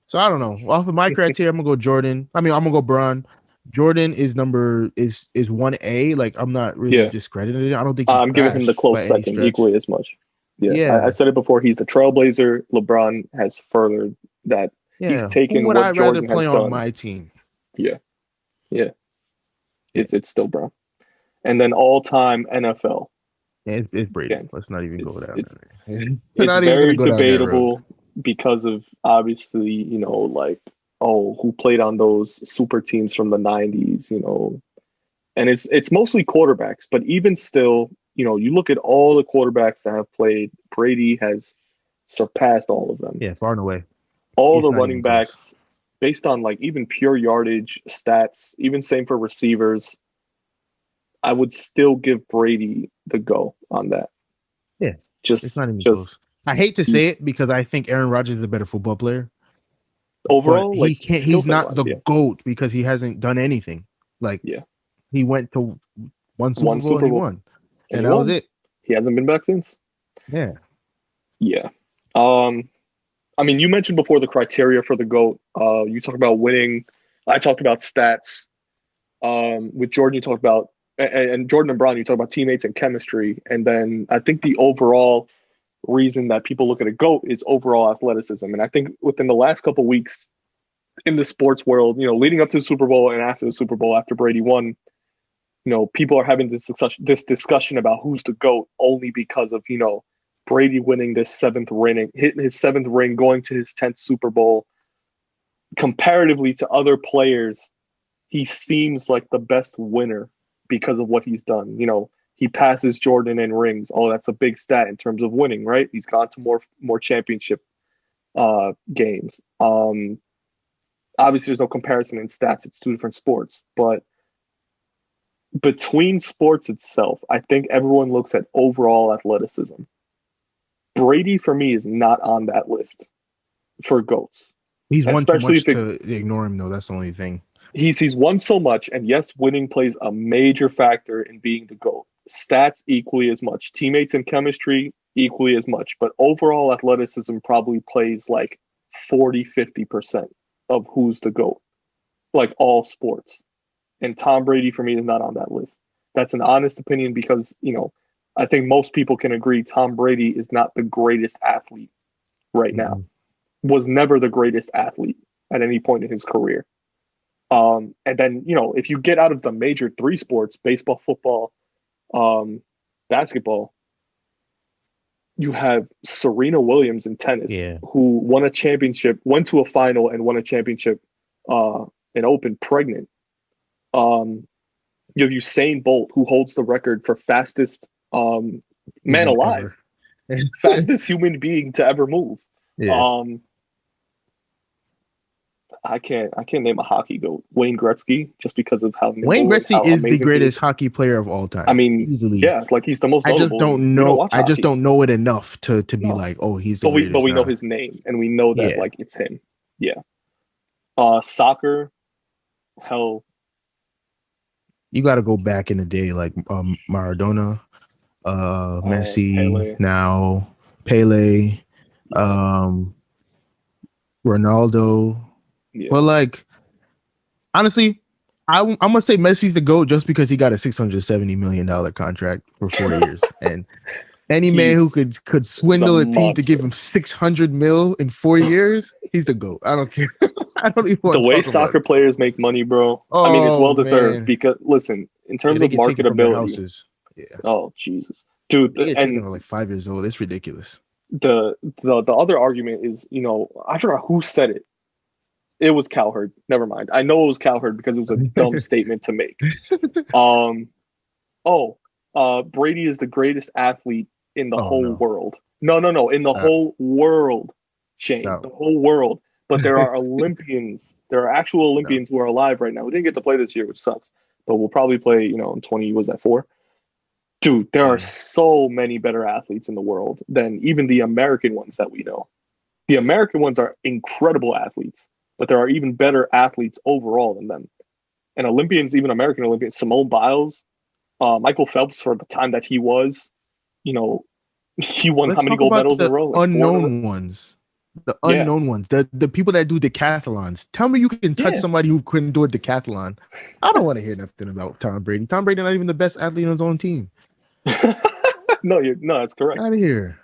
So I don't know. Off of my criteria, I'm gonna go Jordan. I'm gonna go Bron. Jordan is 1A. Like, I'm not really discrediting it. I don't think I'm giving him the close second, equally as much. I said it before. He's the trailblazer. LeBron has furthered that. He's taken what what I'd Jordan rather play has on done. my team. Yeah, Yeah, it's still Brown. And then all-time NFL. It's Brady. Again, Let's not even go it's down it's there. We're it's not even gonna very go down that road. debatable because of obviously, like, oh, who played on those super teams from the 90s, and it's mostly quarterbacks, but even still, you look at all the quarterbacks that have played, Brady has surpassed all of them. Yeah, far and away. All It's the not running even close. backs, based on like even pure yardage stats, even same for receivers, I would still give Brady the go on that. Yeah, it's Just not even just close. I hate to say he's it because I think Aaron Rodgers is a better football player, but overall, he like can't. skill He's set not wise, the yeah. GOAT because he hasn't done anything. Like Yeah. he went to one Super One Bowl and Super he Bowl won, and and he that was won. it. He hasn't been back since. Yeah. Yeah. I mean, you mentioned before the criteria for the GOAT. You talked about winning. I talked about stats. With Jordan, you talked about, and Jordan and Brown, you talked about teammates and chemistry. And then I think the overall reason that people look at a GOAT is overall athleticism. And I think within the last couple of weeks in the sports world, leading up to the Super Bowl and after the Super Bowl, after Brady won, people are having this discussion about who's the GOAT only because of, Brady winning this seventh ring, hitting his seventh ring, going to his 10th Super Bowl. Comparatively to other players, he seems like the best winner because of what he's done. He passes Jordan in rings. Oh, that's a big stat in terms of winning, right? He's gone to more championship games. Obviously, there's no comparison in stats. It's two different sports, but between sports itself, I think everyone looks at overall athleticism. Brady, for me, is not on that list for GOATs, He's won too especially much if to ignore him, though. That's the only thing. he's won so much, and yes, winning plays a major factor in being the GOAT. Stats equally as much, teammates and chemistry equally as much, but overall athleticism probably plays like 40-50% of who's the GOAT, like all sports. And Tom Brady for me is not on that list. That's an honest opinion because, I think most people can agree Tom Brady is not the greatest athlete right now. Was never the greatest athlete at any point in his career. And then, if you get out of the major three sports, baseball, football, basketball, you have Serena Williams in tennis, who won a championship, went to a final and won a championship, an open pregnant. You have Usain Bolt, who holds the record for fastest man alive, fastest human being to ever move. Yeah. I can't name a hockey GOAT. Wayne Gretzky, just because of how Wayne Gretzky is the greatest is. hockey player of all time. I mean, easily. Yeah, like he's the most notable. I just don't know it enough to be like, oh, he's the greatest. But we know his name, and we know that like it's him. Yeah. Soccer, hell. You got to go back in the day, like Maradona, Messi, Pele. Now Pele, Ronaldo. Yeah. But like, honestly, I'm gonna say Messi's the GOAT just because he got a $670 million contract for 4 years, and any man who could swindle a team to give him $600 million in 4 years, he's the GOAT. I don't care. I don't even want the way soccer players make money, bro. I mean, it's well deserved because listen, in terms of marketability. Yeah. Oh Jesus, dude, and like 5 years old. It's ridiculous. The other argument is, I forgot who said it. It was Cowherd. Never mind. I know it was Cowherd because it was a dumb statement to make. Brady is the greatest athlete in the whole world. No. In the whole world, Shane. No. The whole world. But there are Olympians. There are actual Olympians who are alive right now. We didn't get to play this year, which sucks. But we'll probably play, in 20, was that 4? Dude, there are so many better athletes in the world than even the American ones that we know. The American ones are incredible athletes, but there are even better athletes overall than them. And Olympians, even American Olympians, Simone Biles, Michael Phelps, for the time that he was, he won how many gold medals in a row? Unknown ones. The unknown ones, the people that do decathlons. Tell me you can touch somebody who couldn't do a decathlon. I don't want to hear nothing about Tom Brady. Tom Brady not even the best athlete on his own team. No, that's correct. Out of here.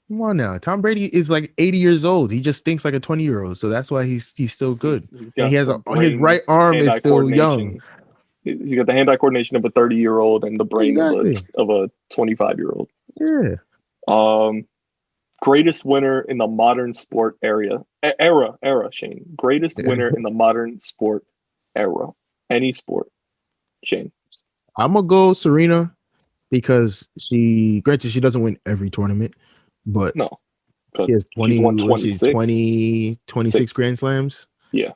Come on now. Tom Brady is like 80 years old. He just thinks like a 20-year-old. So that's why he's still good. He's And got the his brain right arm is hand-eye still young. coordination. He's got the hand-eye coordination of a 30-year-old and the brain Exactly. of a 25-year-old. Yeah. Greatest winner in the modern sport era, Shane. Greatest winner in the modern sport era. Any sport, Shane. I'm gonna go Serena because granted she doesn't win every tournament, but no, she has 20, she's won 26 Grand Slams. Yeah.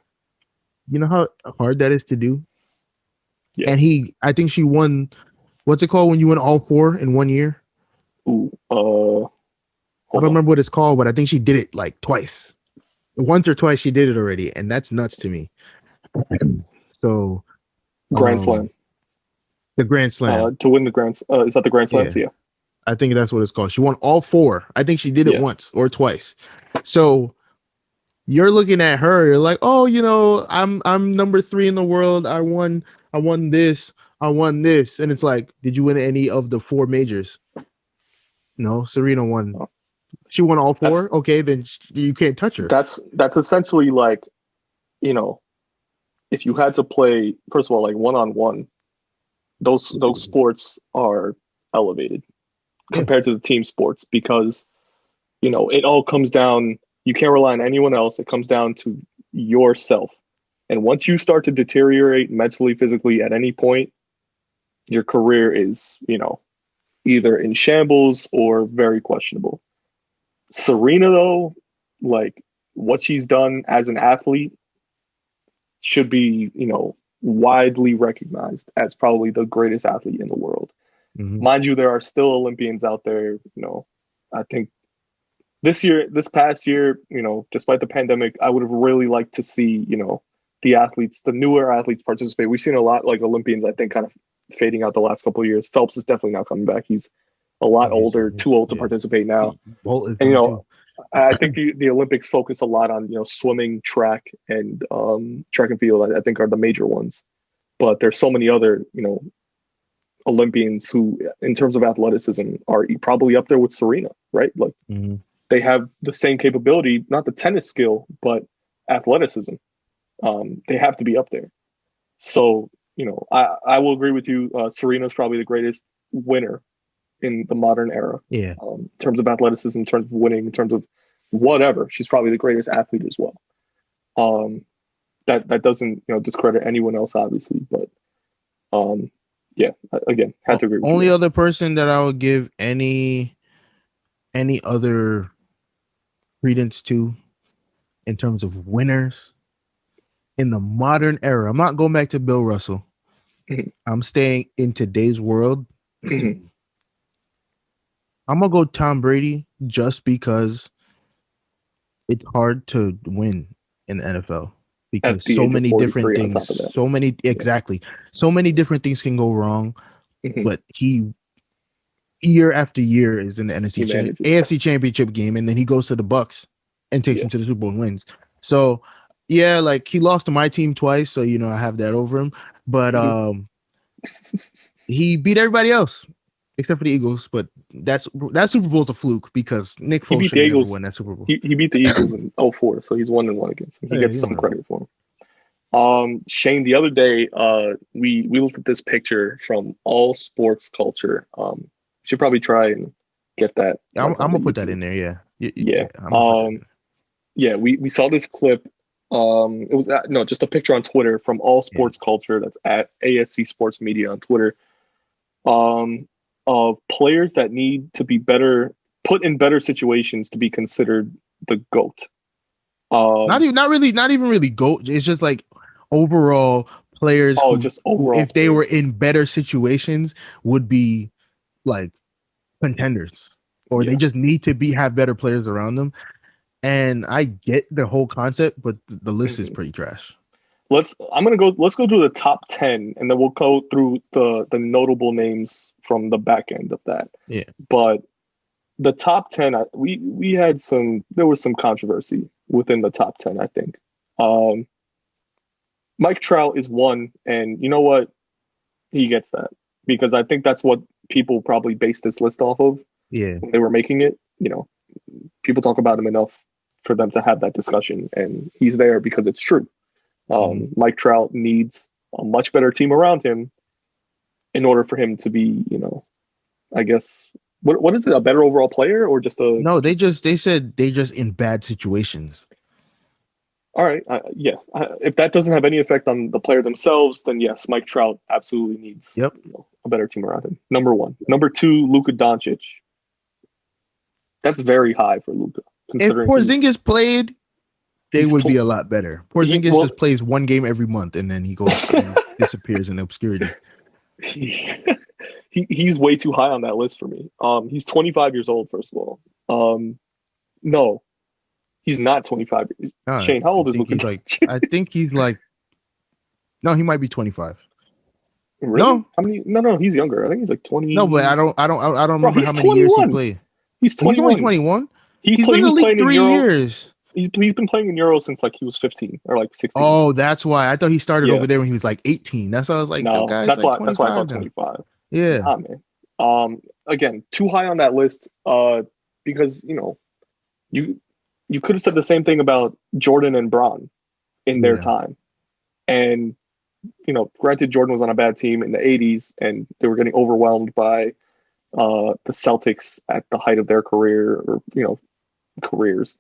You know how hard that is to do? Yeah. And I think she won, what's it called when you win all four in 1 year? Ooh, I don't remember what it's called, but I think she did it like twice. Once or twice she did it already, and that's nuts to me. So Grand Slam. The Grand Slam. To win the Grand is that the Grand Slam? Yeah. I think that's what it's called. She won all four. I think she did it once or twice. So you're looking at her, you're like, oh, I'm number 3 in the world. I won this, I won this. And it's like, did you win any of the 4 majors? No, Serena won. Oh. She won all 4. Okay, then you can't touch her. That's essentially like, if you had to play, first of all, like one-on-one, those sports are elevated compared to the team sports because, it all comes down, you can't rely on anyone else. It comes down to yourself. And once you start to deteriorate mentally, physically at any point, your career is, either in shambles or very questionable. Serena, though, like what she's done as an athlete should be, widely recognized as probably the greatest athlete in the world. Mm-hmm. Mind you, there are still Olympians out there. I think this past year, despite the pandemic, I would have really liked to see, the newer athletes participate. We've seen a lot like Olympians, I think, kind of fading out the last couple of years. Phelps is definitely not coming back. He's a lot older, too old to participate now. And, I think the Olympics focus a lot on, swimming, track, and track and field, I think are the major ones. But there's so many other, Olympians who, in terms of athleticism, are probably up there with Serena, right? Like they have the same capability, not the tennis skill, but athleticism. They have to be up there. So, I will agree with you. Serena's probably the greatest winner in the modern era. Yeah. In terms of athleticism, in terms of winning, in terms of whatever, she's probably the greatest athlete as well. That doesn't, discredit anyone else, obviously, but yeah, again, had to agree with only you. Other person that I would give any other credence to in terms of winners in the modern era. I'm not going back to Bill Russell. Mm-hmm. I'm staying in today's world. Mm-hmm. I'm going to go Tom Brady just because it's hard to win in the NFL because so many different things, so many different things can go wrong. Mm-hmm. But he year after year is in the AFC Championship game, and then he goes to the Bucs and takes him to the Super Bowl and wins. So yeah, like he lost to my team twice, so I have that over him. But he beat everybody else except for the Eagles. But that Super Bowl's a fluke because Nick Foles should never win that Super Bowl. He beat the Eagles in 2004, so he's 1-1 against them. He gets some credit for him. Shane, the other day, we looked at this picture from All Sports Culture. Should probably try and get that. I'm gonna put that in there. Yeah. Yeah. We saw this clip. It was just a picture on Twitter from All Sports Culture. That's at ASC Sports Media on Twitter. Of players that need to be put in better situations to be considered the GOAT. Not even really GOAT. It's just like overall players. Who, if they were in better situations, would be like contenders, or they just need to have better players around them. And I get the whole concept, but the list is pretty trash. Let's go through the top 10, and then we'll go through the notable names from the back end of that. Yeah. But the top 10, there was some controversy within the top 10, I think. Mike Trout is one, and you know what? He gets that because I think that's what people probably based this list off of. Yeah. When they were making it, people talk about him enough for them to have that discussion, and he's there because it's true. Mike Trout needs a much better team around him in order for him to be, I guess, what is it? A better overall player or just a? No, they said they just in bad situations. All right, yeah. If that doesn't have any effect on the player themselves, then yes, Mike Trout absolutely needs a better team around him. Number one. Number two, Luka Doncic. That's very high for Luka. If Porzingis played, they would be a lot better. Porzingis just plays one game every month, and then he goes and disappears in obscurity. He's way too high on that list for me. He's 25 years old, first of all. No, he's not 25. Shane, how old is Luka? I think he's like. No, he might be 25. Really? No, how many? No, he's younger. I think he's like 20. No, but I don't remember how many years he played. He's 21. He's only 21. He's been in the league 3 years. He's been playing in Euro since like he was 15 or like 16. Oh, that's why. I thought he started over there when he was like 18. That's why I was like, no, that's why I thought 25. Yeah. Nah, man. Again, too high on that list. Because you could have said the same thing about Jordan and Bron in their time. And granted, Jordan was on a bad team in the 80s and they were getting overwhelmed by the Celtics at the height of their career or careers.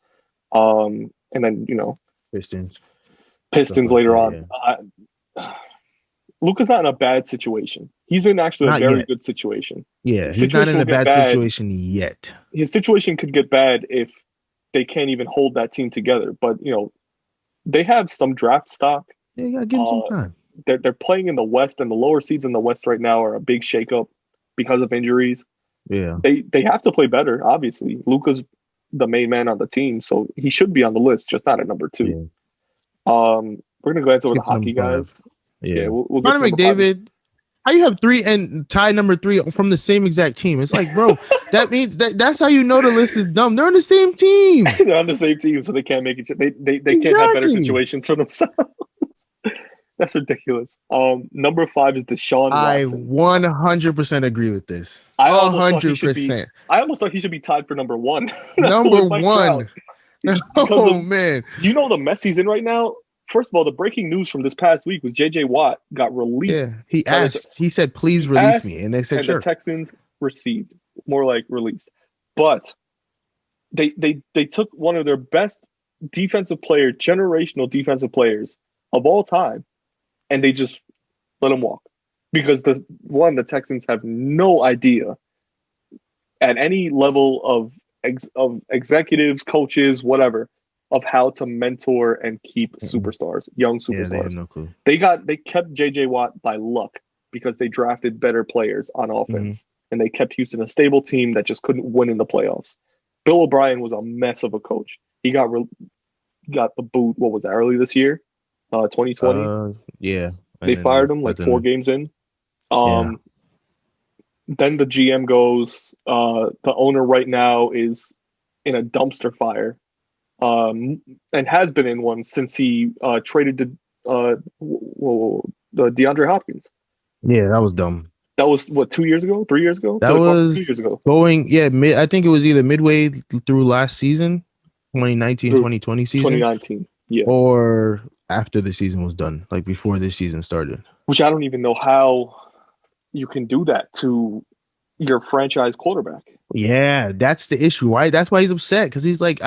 And then Pistons later on. Luka's not in a bad situation. He's in actually a very good situation. Yeah, he's not in a bad situation yet. His situation could get bad if they can't even hold that team together. But they have some draft stock. Yeah, you gotta give him some time. They're playing in the West, and the lower seeds in the West right now are a big shakeup because of injuries. Yeah, they have to play better. Obviously, Luka's the main man on the team, so he should be on the list, just not at number 2. Yeah. We're gonna glance over the hockey guys. Yeah, we'll Connor McDavid. How you have 3 and tie number 3 from the same exact team? It's like, bro, that means that's how you know the list is dumb. They're on the same team. They're on the same team, so they can't make it. They can't have better situations for themselves. That's ridiculous. Number 5 is Deshaun Watson. I 100% agree with this. 100%. I almost thought he should be tied for number 1. Number 1. Oh man! Do you know the mess he's in right now? First of all, the breaking news from this past week was J.J. Watt got released. Yeah, he asked. He said, "Please release me," and they said, "Sure." The Texans received, more like released. But they took one of their best generational defensive players of all time, and they just let him walk because the Texans have no idea at any level of executives, coaches, whatever, of how to mentor and keep superstars, young superstars. They have no clue. They kept JJ Watt by luck because they drafted better players on offense, and they kept Houston a stable team that just couldn't win in the playoffs. Bill O'Brien was a mess of a coach. He got the boot. What was that, early this year, 2020? Yeah, they fired him like 4 games in. Then the GM goes. The owner right now is in a dumpster fire, and has been in one since he traded to DeAndre Hopkins. Yeah, that was dumb. That was 2 years ago, 3 years ago. That was 2 years ago. I think it was either midway through last season, 2019, 2020 season. 2019, yeah. Or after the season was done, like before this season started. Which I don't even know how you can do that to your franchise quarterback. Yeah, that's the issue. Why? That's why he's upset, because he's like,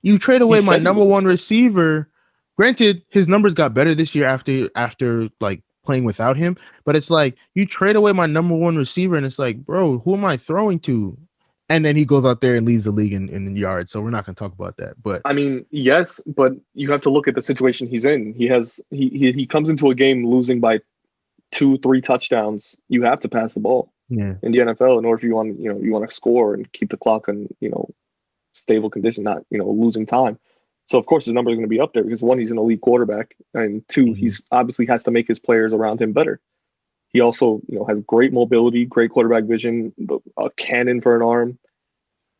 you trade away my number 1 receiver. Granted, his numbers got better this year after like playing without him, but it's like you trade away my number 1 receiver, and it's like, bro, who am I throwing to? And then he goes out there and leads the league in yards. So we're not going to talk about that. But I mean, yes, but you have to look at the situation he's in. He comes into a game losing by 2-3 touchdowns. You have to pass the ball in the NFL in order if you want to score and keep the clock in stable condition, not losing time. So of course his number is going to be up there because 1, he's an elite quarterback, and 2, he's obviously has to make his players around him better. He also, has great mobility, great quarterback vision, a cannon for an arm.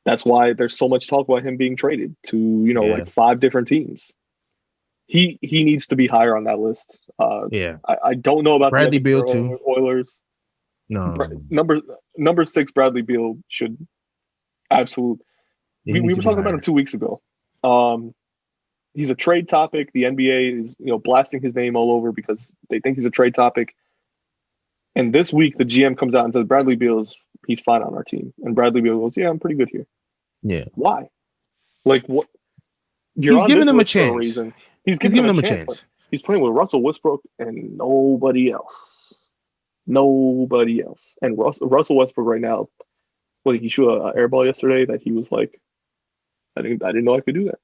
That's why there's so much talk about him being traded to, like 5 different teams. He needs to be higher on that list. I don't know about Bradley Beal too. Oilers. No, number 6, Bradley Beal should absolutely. we were talking about him 2 weeks ago. He's a trade topic. The NBA is blasting his name all over because they think he's a trade topic. And this week, the GM comes out and says Bradley Beal he's fine on our team. And Bradley Beal goes, "Yeah, I'm pretty good here." Yeah. Why? Like what? He's giving them a chance. For a reason. He's giving them a chance. He's playing with Russell Westbrook and nobody else. Nobody else. And Russell Westbrook right now, he shoot an air ball yesterday that he was like, I didn't know I could do that.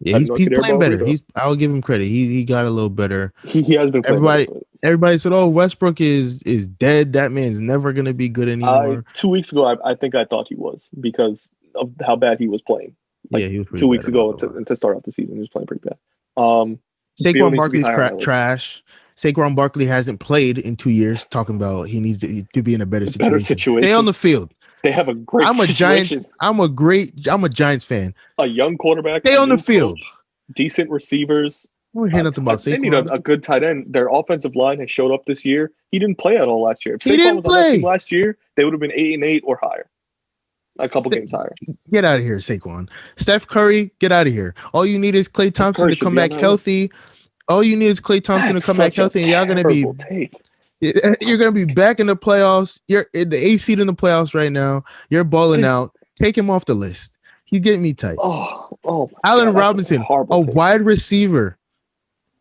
Yeah, he's playing better. I'll give him credit. He got a little better. He has been playing everybody said, "Oh, Westbrook is dead. That man's never gonna be good anymore." 2 weeks ago, I think I thought he was because of how bad he was playing. Like, he was 2 weeks ago to start off the season, he was playing pretty bad. Saquon Barkley's trash. Saquon Barkley hasn't played in 2 years. Talking about he needs to be in a better situation. Stay on the field. They have a great. I'm a Giants fan. A young quarterback. Stay on the field. Coach, decent receivers. We hear nothing about Saquon. They need a good tight end. Their offensive line has showed up this year. He didn't play at all last year. If Saquon was on that team last year, they would have been 8-8 or higher. A couple games higher. Get out of here, Saquon. Steph Curry, get out of here. All you need is Klay Thompson to come back healthy. All you need is Klay Thompson to come back healthy, and y'all gonna be. You're going to be back in the playoffs. You're in the 8th seed in the playoffs right now. You're balling out. Take him off the list. He's getting me tight. Allen Robinson, a wide receiver.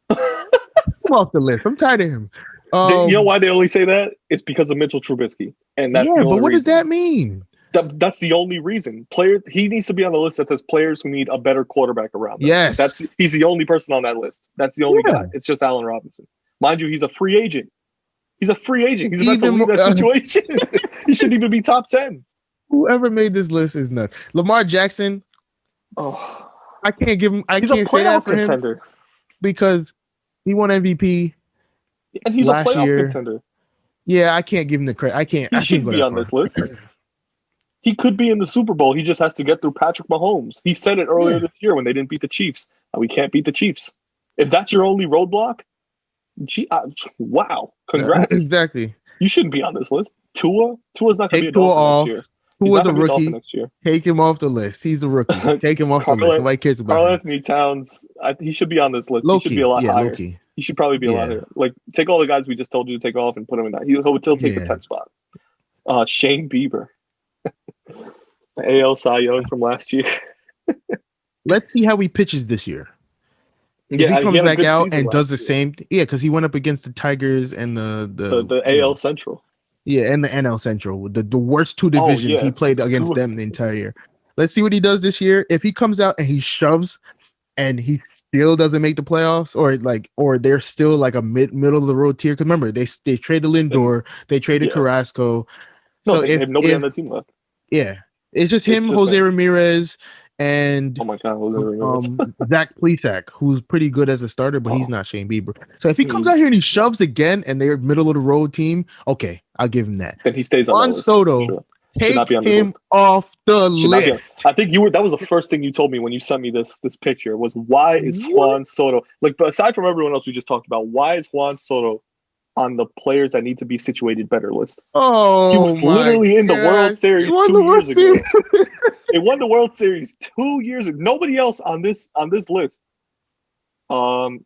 Come off the list. I'm tired of him. You know why they only say that? It's because of Mitchell Trubisky. And that's the only but what reason. Does that mean? That's the only reason. He needs to be on the list that says players who need a better quarterback around them. Yes. He's the only person on that list. That's the only guy. It's just Allen Robinson. Mind you, he's a free agent. He's about to leave that situation. He shouldn't even be top 10. Whoever made this list is nuts. Lamar Jackson. Oh, I can't give him. I can't say that for contender. Him because he won MVP. And he's a playoff contender. Yeah, I can't give him the credit. I can't. He shouldn't be on this list. He could be in the Super Bowl. He just has to get through Patrick Mahomes. He said it earlier this year when they didn't beat the Chiefs. We can't beat the Chiefs. If that's your only roadblock. Wow! Congrats. Exactly. You shouldn't be on this list. Tua's not going to be a Dolphin next year. Tua's a rookie. Next year. Take him off the list. He's a rookie. Take him off the list. Nobody cares about Karl Anthony Towns. He should be on this list. He should be a lot higher. Low-key. He should probably be a lot higher. Like take all the guys we just told you to take off and put him in that. He'll still take the 10th spot. Shane Bieber, the AL Cy Young from last year. Let's see how he pitches this year. If he comes back out and does the same, because he went up against the Tigers and the AL Central. Yeah, and the NL Central, the worst two divisions. He played against them the entire year. Let's see what he does this year. If he comes out and he shoves, and he still doesn't make the playoffs, or they're still like a middle of the road tier. Because remember, they traded Lindor, they traded Carrasco. No, they have nobody on the team left. Yeah, it's just him, Jose Ramirez. And oh my God, Zach Plesac, who's pretty good as a starter, but he's not Shane Bieber. So if he comes out here and he shoves again, and they're middle of the road team, okay, I'll give him that. Then he stays on Juan Soto. Sure. Take him off the list. I think that was the first thing you told me when you sent me this picture was why is Juan Soto but aside from everyone else we just talked about, why is Juan Soto on the players that need to be situated better list? Oh, he was literally in the World Series 2 years ago. They won the World Series 2 years ago. Nobody else on this list,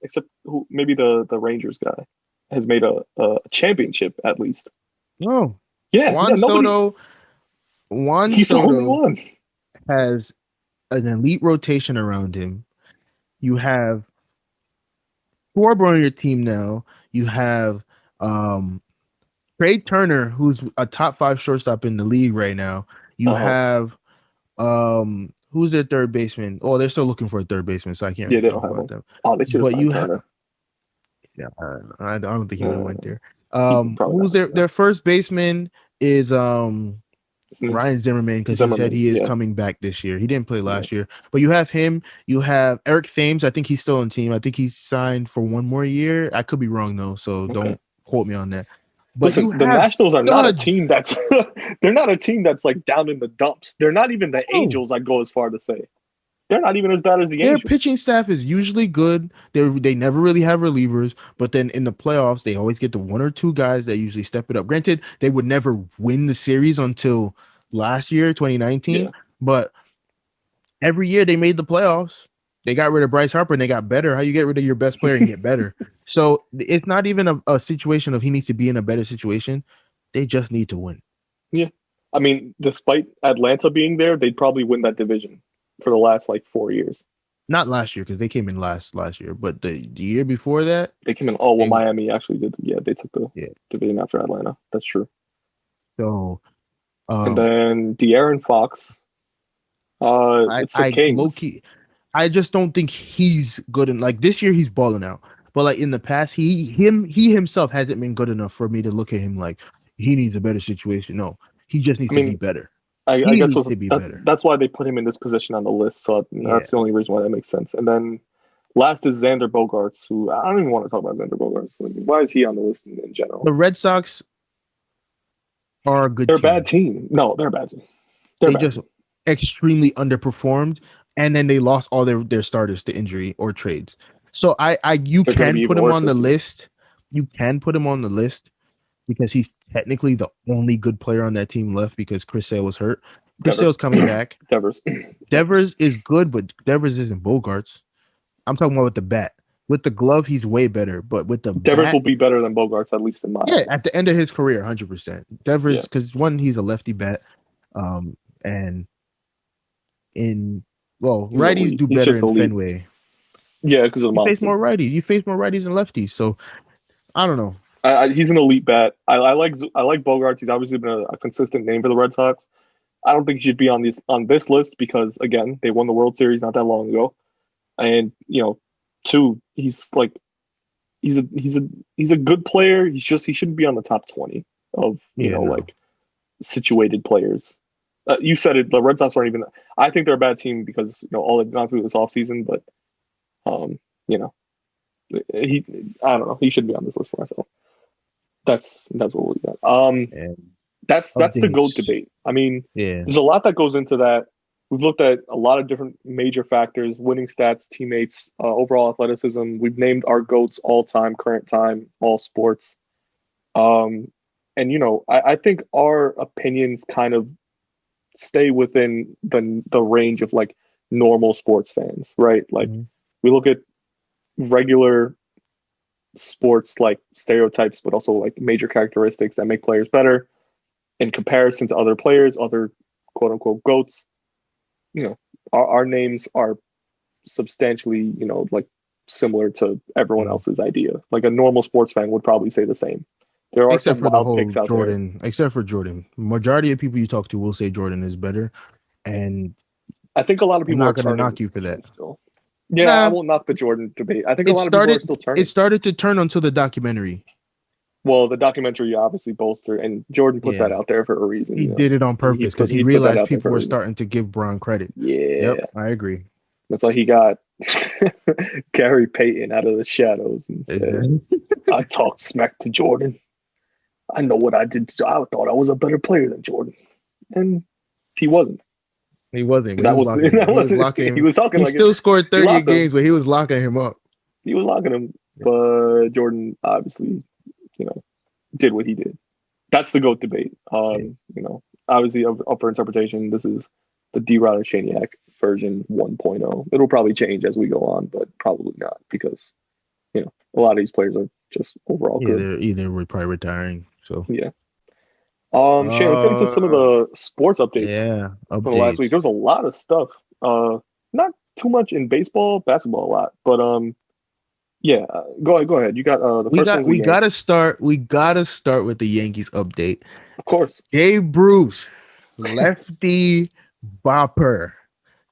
except maybe the Rangers guy, has made a championship at least. Oh, yeah, Juan Soto. He's the only one. Has an elite rotation around him. You have Schwarber on your team now. You have Trey Turner, who's a top 5 shortstop in the league right now. You have who's their third baseman? Oh, they're still looking for a third baseman, so I can't really talk about them. Oh, they should have signed Turner. Yeah, I don't think he went there. Who's their first baseman is Ryan Zimmerman, because he said he is coming back this year. He didn't play last year, but you have him. You have Eric Thames. I think he's still on the team. I think he's signed for 1 more year. I could be wrong though, so don't quote me on that. But listen, the Nationals are not a team that's they're not a team that's like down in the dumps. They're not even the Angels. I'd go as far to say they're not even as bad as the Angels. Their pitching staff is usually good. They never really have relievers, but then in the playoffs, they always get the 1 or 2 guys that usually step it up. Granted, they would never win the series until last year, 2019, but every year they made the playoffs. They got rid of Bryce Harper and they got better. How you get rid of your best player and get better? So it's not even a situation of he needs to be in a better situation. They just need to win. Yeah. I mean, despite Atlanta being there, they'd probably win that division for the last 4 years. Not last year because they came in last year, but the year before that they came in. Oh well, Miami actually did. Yeah, they took the division after Atlanta. That's true. So, and then De'Aaron Fox. It's the Kings. Low-key, I just don't think he's good. This year, he's balling out. But in the past, he himself hasn't been good enough for me to look at him like he needs a better situation. No, he just needs to be better. I guess that's why they put him in this position on the list. So that's the only reason why that makes sense. And then last is Xander Bogaerts, who I don't even want to talk about Xander Bogaerts. Why is he on the list in general? The Red Sox are a good. They're a bad team. No, they're a bad team. They just extremely underperformed, and then they lost all their starters to injury or trades. So you can put him on the list. You can put him on the list because he's technically the only good player on that team left because Chris Sale was hurt. Chris Sale's coming back. Devers is good, but Devers isn't Bogaerts. I'm talking about with the bat. With the glove, he's way better, but with the Devers will be better than Bogaerts, at least in my opinion. At the end of his career, 100%. Devers, because one, he's a lefty bat, and righties do better in Fenway. Yeah, because of the You face more righties and lefties, so I don't know. He's an elite bat. I like Bogaerts. He's obviously been a consistent name for the Red Sox. I don't think he should be on this list because again, they won the World Series not that long ago, and two, he's a good player. He shouldn't be on the top 20 of situated players. You said it. The Red Sox aren't even. I think they're a bad team because all they've gone through this offseason. But I don't know. He should be on this list for myself. That's what we got. That's the GOAT debate. I mean, there's a lot that goes into that. We've looked at a lot of different major factors: winning stats, teammates, overall athleticism. We've named our GOATs all time, current time, all sports. And I think our opinions kind of stay within the range of normal sports fans, right? We look at regular sports stereotypes, but also major characteristics that make players better in comparison to other players, other quote unquote GOATs. Our names are substantially, similar to everyone else's idea. A normal sports fan would probably say the same. There are except for the whole Jordan, except for Jordan. Majority of people you talk to will say Jordan is better, and I think a lot of people are not going to knock you for that. Still, I won't knock the Jordan debate. I think a lot of people are still turning. It started to turn until the documentary. Well, the documentary obviously bolstered, and Jordan put that out there for a reason. He did it on purpose because he realized people were starting to give Bron credit. Yeah, I agree. That's why he got Gary Payton out of the shadows and said, "I talked smack to Jordan. I know what I did. I thought I was a better player than Jordan," and he wasn't. He wasn't. He was locking him. He was talking. He still scored 30 games, but he was locking him up. He was locking him, but Jordan obviously, did what he did. That's the GOAT debate. Obviously up for interpretation. This is the D-Rod and Shaniak version 1.0. It'll probably change as we go on, but probably not because a lot of these players are just overall good. Either we're probably retiring. So yeah. Shane, let's get into some of the sports updates. Yeah, from the last week. There's a lot of stuff. Not too much in baseball, basketball a lot, but go ahead. You got the first one. We gotta start with the Yankees update. Of course. Gabe Bruce, lefty bopper.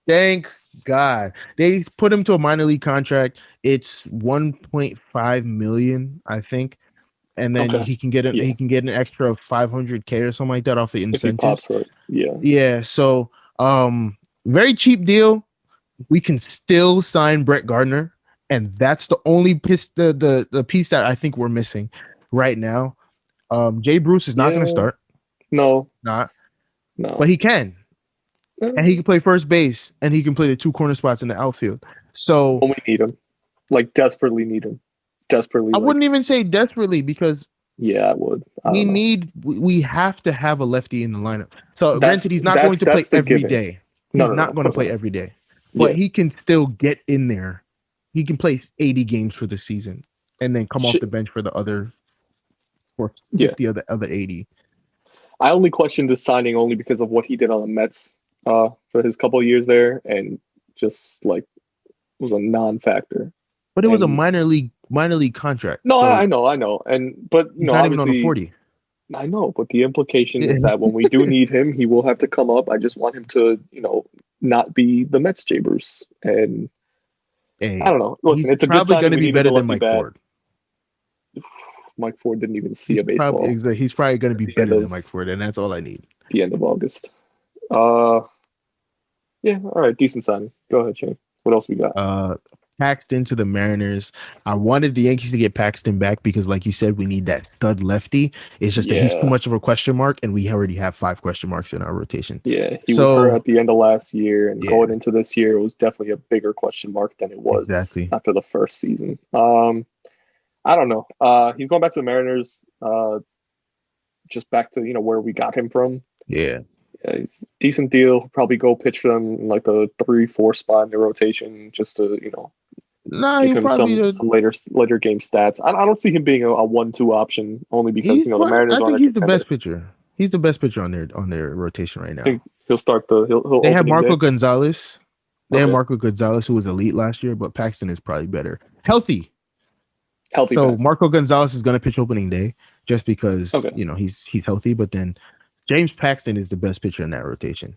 Thank God. They put him to a minor league contract. It's $1.5 million, I think. And then he can get an extra $500K or something like that off the incentives. Yeah. So very cheap deal. We can still sign Brett Gardner, and that's the only piece the piece that I think we're missing right now. Jay Bruce is not going to start. No. But he can. And he can play first base, and he can play the two corner spots in the outfield. So when we need him, desperately need him. Desperately. I wouldn't even say desperately because I would. We have to have a lefty in the lineup. So granted, he's not going to play every day. He's not going to play every day. but Yeah. he can still get in there. He can play 80 games for the season and then come off the bench for the other for Yeah. 50 of the other 80. I only questioned this signing only because of what he did on the Mets for his couple of years there, and just like was a non-factor. But it was a And minor league contract. no, So I know, and but he's not even on a obviously 40. I know, but the implication Yeah. is that when we do need him, he will have to come up. I just want him to, not be the Mets Jabers, and I Hey, don't know. he's Listen, it's a good probably going signing. to We be needed better a than lucky Mike bat. Ford. Mike Ford didn't even see a baseball He's probably going to be at better than Mike Ford, and that's all I need. the end of August. Uh, yeah, all right, decent signing. Go ahead, Shane. What else we got? Paxton to the Mariners. I wanted the Yankees to get Paxton back because, like you said, we need that stud lefty. It's just that he's too much of a question mark, and we already have 5 question marks in our rotation. Yeah, he was hurt at the end of last year, and going into this year, it was definitely a bigger question mark than it was after the first season. I don't know. He's going back to the Mariners. Just back to where we got him from. Yeah, he's decent deal. Probably go pitch for them in like the 3-4 spot in the rotation, just to give him some later game stats. I don't see him being a 1-2 option, only because the Mariners. I think he's the best pitcher. He's the best pitcher on their rotation right now. I think he'll start They have Marco day. Gonzalez. They have Marco Gonzalez, who was elite last year, but Paxton is probably better. Healthy. So Paxton. Marco Gonzalez is going to pitch opening day just because he's healthy. But then James Paxton is the best pitcher in that rotation.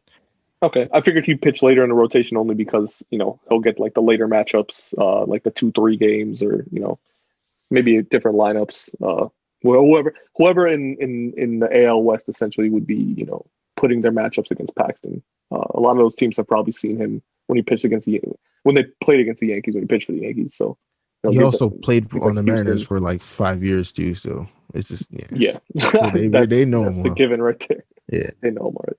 Okay, I figured he'd pitch later in the rotation only because he'll get like the later matchups, like the 2-3 games, or maybe different lineups. Whoever in the AL West essentially would be putting their matchups against Paxton. A lot of those teams have probably seen him when he pitched against when they played against the Yankees, when he pitched for the Yankees. So he also played on the Mariners for like 5 years too. So it's just So they know that's him the given right there. Yeah, they know him already.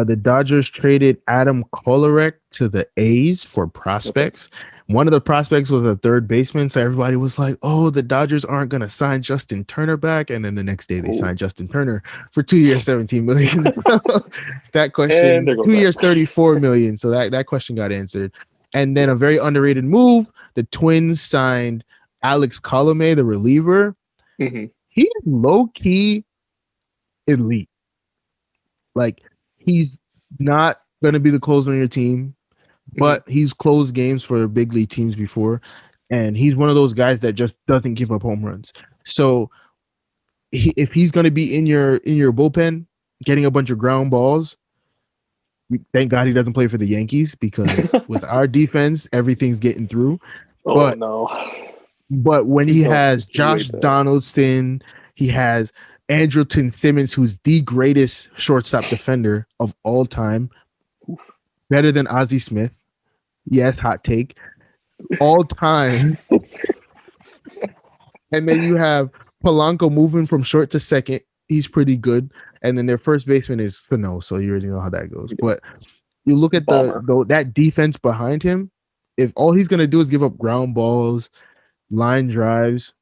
The Dodgers traded Adam Kolarek to the A's for prospects. Okay. One of the prospects was a third baseman, so everybody was like, "Oh, the Dodgers aren't going to sign Justin Turner back." And then the next day, they signed Justin Turner for 2 years, $17 million. That question, 2 years, $34 million. So that question got answered. And then a very underrated move: the Twins signed Alex Colomé, the reliever. Mm-hmm. He's low key elite. Like, he's not going to be the closer on your team, but he's closed games for big league teams before. And he's one of those guys that just doesn't give up home runs. So if he's going to be in your bullpen, getting a bunch of ground balls, thank God he doesn't play for the Yankees, because with our defense, everything's getting through. But when he has Josh Donaldson, he has Andrelton Simmons, who's the greatest shortstop defender of all time, better than Ozzie Smith. Yes, hot take. All time. And then you have Polanco moving from short to second. He's pretty good. And then their first baseman is Sano, so you already know how that goes. But you look at that defense behind him. If all he's going to do is give up ground balls, line drives,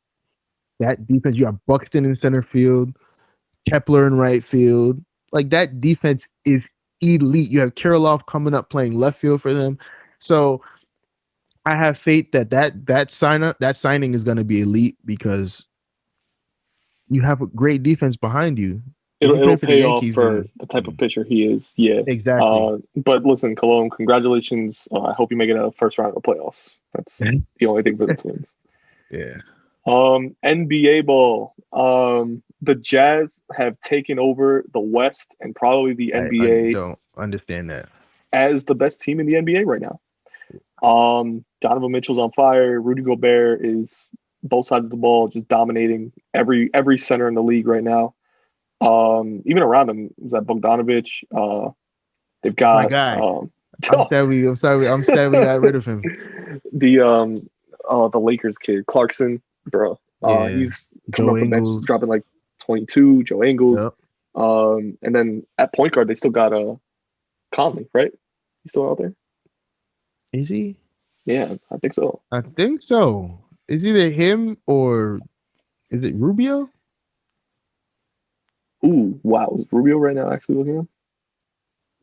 that defense, you have Buxton in center field, Kepler in right field. Like, that defense is elite. You have Kirilloff coming up playing left field for them. So I have faith that signing is going to be elite, because you have a great defense behind you. It'll pay off for the type of pitcher he is. Yeah, exactly. But listen, Cologne, congratulations. I hope you make it a first round of the playoffs. That's the only thing for the Twins. Yeah. NBA ball. The Jazz have taken over the West and probably the NBA. I don't understand that. As the best team in the NBA right now. Donovan Mitchell's on fire. Rudy Gobert is both sides of the ball, just dominating every center in the league right now. Even around them is that Bogdanovich. They've got my guy. I'm sad we got rid of him. The Lakers kid, Clarkson, bro. He's coming off the bench, dropping like 22. Joe Ingles. Yep. And then at point guard, they still got Conley, right? He's still out there. Is he? Yeah, I think so. Is either him or is it Rubio? Ooh, wow. Is Rubio right now actually looking up?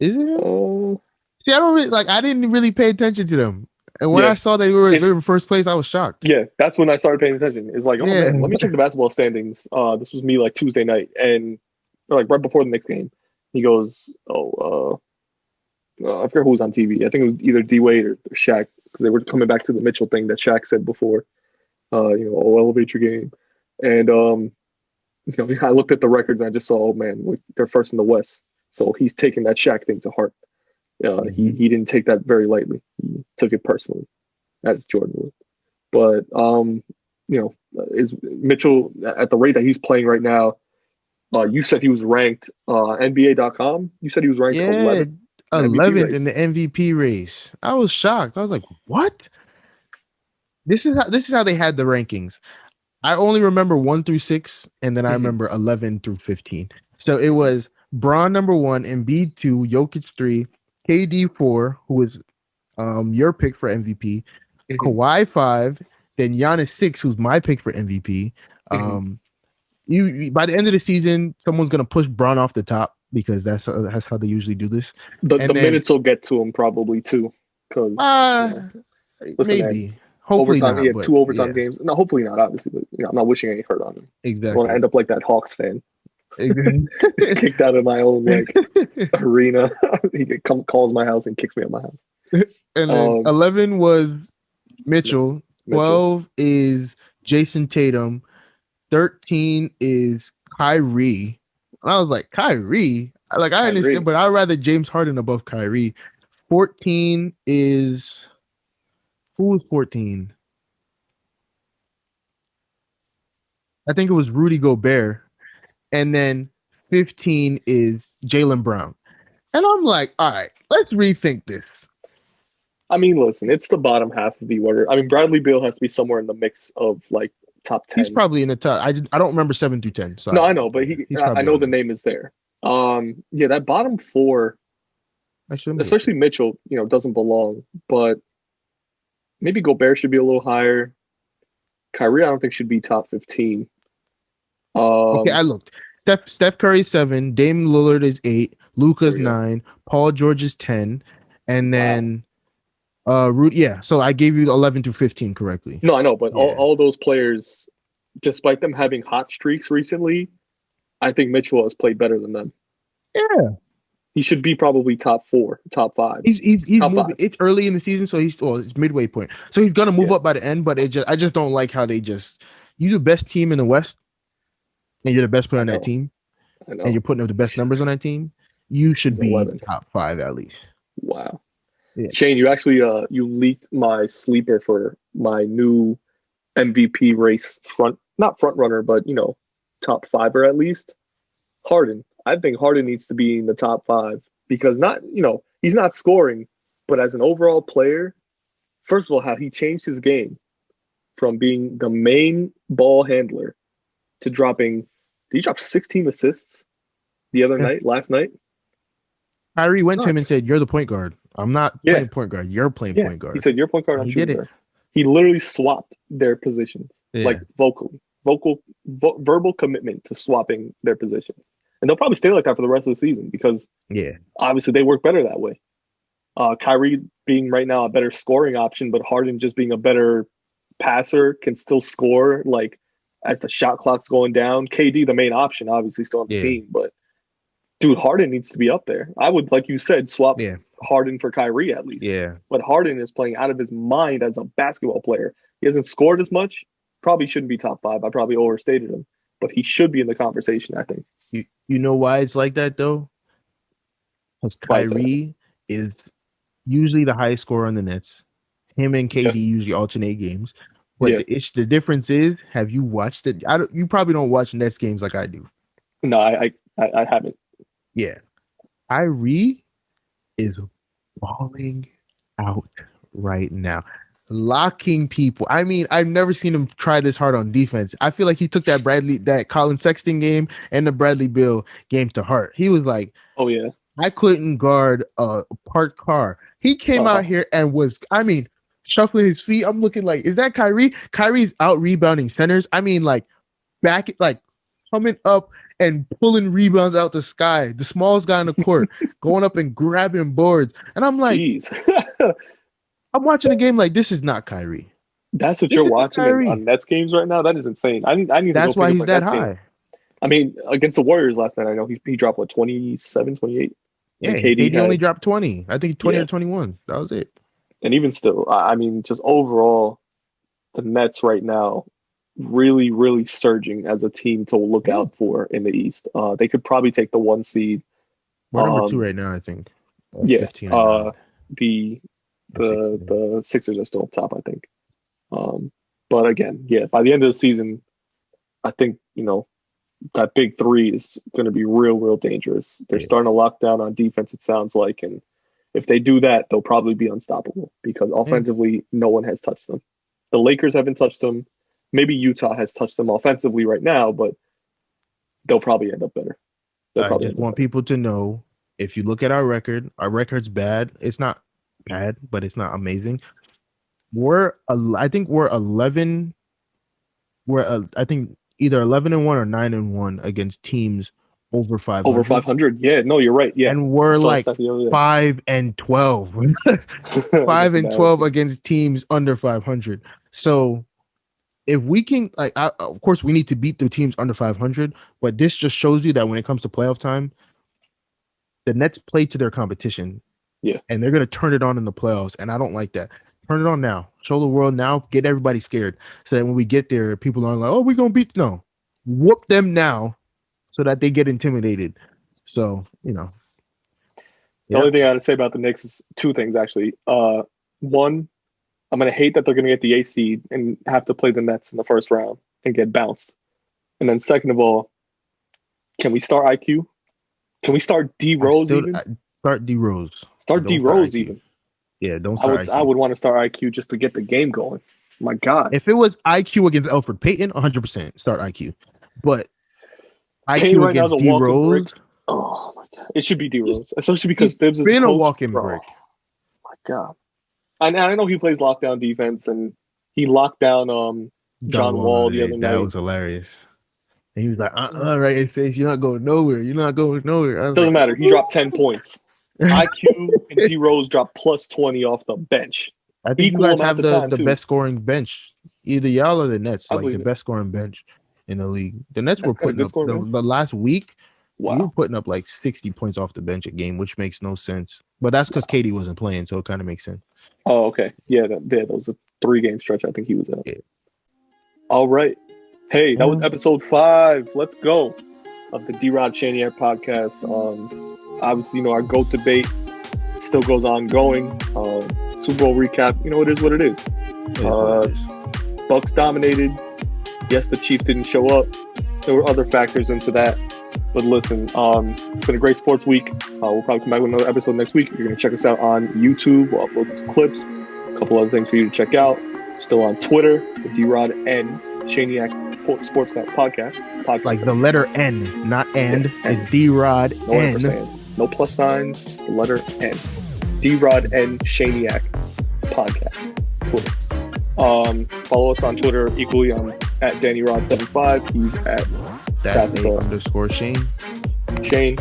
Is it him? See, I don't really like. I didn't really pay attention to them, and when I saw they were in first place, I was shocked. Yeah, that's when I started paying attention. It's like, oh Yeah. man, let me check the basketball standings. This was me like Tuesday night, and like right before the next game, he goes, "Oh, I forget who was on TV. I think it was either D Wade or Shaq because they were coming back to the Mitchell thing that Shaq said before. Oh, elevate your game." And I looked at the records and I just saw, oh man, like, they're first in the West. So he's taking that Shaq thing to heart. He didn't take that very lightly. He took it personally, as Jordan would. But is Mitchell at the rate that he's playing right now? You said he was ranked NBA.com. You said he was ranked 11th in the MVP race. I was shocked. I was like, what? This is how they had the rankings. I only remember 1 through 6, and then I remember 11 through 15. So it was Bron number 1, Embiid 2, Jokic 3, KD 4, who was your pick for MVP, Kawhi 5, then Giannis 6, who's my pick for MVP. You by the end of the season, someone's gonna push Bron off the top because that's how they usually do this. The minutes will get to him probably too, because maybe. Man, hopefully overtime, not. He had 2 overtime games. No, hopefully not. Obviously, but I'm not wishing any hurt on him. Exactly. I want to end up like that Hawks fan. Kicked out of my own arena. He calls my house and kicks me out of my house. And then 11 was Mitchell. 12 is Jason Tatum. 13 is Kyrie. And I was like, Kyrie? I understand, but I'd rather James Harden above Kyrie. 14 is... Who was 14? I think it was Rudy Gobert. And then 15 is Jaylen Brown. And I'm like, all right, let's rethink this. I mean, listen, it's the bottom half of the order. I mean, Bradley Beal has to be somewhere in the mix of like top 10. He's probably in the top. I don't remember 7 through 10. So no, I know, but I know the name is there. That bottom 4, especially Mitchell, doesn't belong. But maybe Gobert should be a little higher. Kyrie, I don't think should be top 15. Okay, I looked. Steph Curry 7, Dame Lillard is 8, Luka's 9, Paul George is 10, and then Rudy. Yeah, so I gave you 11 through 15 correctly. No, I know, but all those players, despite them having hot streaks recently, I think Mitchell has played better than them. Yeah, he should be probably top 4, top 5. He's top moving. 5. It's early in the season, so it's midway point. So he's gonna move up by the end. But I just don't like how they you're the best team in the West, and you're the best player on that team, and you're putting up the best numbers on that team. You should be 11. Top 5 at least. Wow. Yeah. Shane, you actually you leaked my sleeper for my new MVP race not front runner, but top 5er at least. Harden. I think Harden needs to be in the top 5 because he's not scoring, but as an overall player, first of all, how he changed his game from being the main ball handler to dropping. Did he drop 16 assists the other night, last night? Kyrie went to him and said, "You're the point guard. I'm not playing point guard. You're playing point guard." He said, "You're point guard. I'm shooting guard." He literally swapped their positions, like verbal commitment to swapping their positions. And they'll probably stay like that for the rest of the season because obviously they work better that way. Kyrie being right now a better scoring option, but Harden just being a better passer, can still score like as the shot clock's going down. KD, the main option, obviously still on the team, but dude, Harden needs to be up there. I would, like you said, swap Harden for Kyrie at least. Yeah. But Harden is playing out of his mind as a basketball player. He hasn't scored as much. Probably shouldn't be top 5. I probably overstated him, but he should be in the conversation, I think. You know why it's like that though? Because Kyrie is usually the highest scorer on the Nets. Him and KD usually alternate games. But the difference is, have you watched it? You probably don't watch Nets games like I do. No, I haven't. Yeah. Kyrie is balling out right now. Locking people. I mean, I've never seen him try this hard on defense. I feel like he took that Colin Sexton game and the Bradley Beal game to heart. He was like, "Oh yeah, I couldn't guard a parked car." He came out here and was, shuffling his feet. I'm looking like, is that Kyrie? Kyrie's out rebounding centers. Coming up and pulling rebounds out the sky. The smallest guy on the court going up and grabbing boards. And I'm like, I'm watching the game like, this is not Kyrie. That's what you're watching on Nets games right now? That is insane. I need That's to go why he's that high. Game. I mean, against the Warriors last night, I know he dropped, 27, 28? Yeah, KD only dropped 20. I think 20 or 21. That was it. And even still, I mean, just overall, the Nets right now, really, really surging as a team to look out for in the East. They could probably take the 1 seed. We're number 2 right now, I think. 15 the Sixers are still up top, I think. But again, by the end of the season, I think, that big 3 is going to be real, real dangerous. They're starting to lock down on defense, it sounds like. And if they do that, they'll probably be unstoppable because offensively, no one has touched them. The Lakers haven't touched them. Maybe Utah has touched them offensively right now, but they'll probably end up better. I just want people to know, if you look at our record's bad. It's not bad, but it's not amazing. I think we're 11. I think either 11-1 or 9-1 against teams over 500. Over 500, yeah. No, you're right. Yeah, and we're like 5-12, 5-12 against teams under 500. So if we can, of course, we need to beat the teams under 500. But this just shows you that when it comes to playoff time, the Nets play to their competition. Yeah, and they're gonna turn it on in the playoffs, and I don't like that. Turn it on now. Show the world now. Get everybody scared, so that when we get there, people aren't like, "Oh, we're gonna beat." No, whoop them now, so that they get intimidated. So the only thing I would say about the Knicks is 2 things actually. One, I'm gonna hate that they're gonna get the A seed and have to play the Nets in the first round and get bounced. And then second of all, can we start IQ? Can we start D Rose even? Start D Rose. Start D Rose even. Yeah, don't start I would want to start IQ just to get the game going. My God. If it was IQ against Elfrid Payton, 100% start IQ. But Payton IQ against D Rose. Oh my God. It should be D Rose, especially because Thibs is been a walking brick. Oh my God. I know he plays lockdown defense and he locked down John Wall the other night. That was hilarious. And he was like, right, it says you're not going nowhere. You're not going nowhere. Doesn't matter. He dropped 10 points. IQ and D Rose dropped plus 20 off the bench. I think you guys have the best scoring bench. Either y'all or the Nets, the best scoring bench in the league. The Nets were putting up the last week. Wow. We were putting up like 60 points off the bench a game, which makes no sense. But that's because KD wasn't playing, so it kind of makes sense. Oh, okay. Yeah, that was a 3-game stretch. I think he was out. Yeah. All right. Hey, that was episode 5. Let's go of the D-Rod Shaniac podcast. Obviously, our GOAT debate still goes ongoing. Super Bowl recap, it is what it is. Bucks dominated. Yes, the Chiefs didn't show up. There were other factors into that. But listen, it's been a great sports week. We'll probably come back with another episode next week. You're going to check us out on YouTube. We'll upload these clips. A couple other things for you to check out. Still on Twitter, the D-Rod and Shaniac Sports Podcast. Like the letter N, not and. It's D-Rod N. No plus signs, the letter N. D-Rod and Shaniac Podcast. Twitter. Follow us on Twitter equally on at DannyRod75. He's at _Shane. Shane.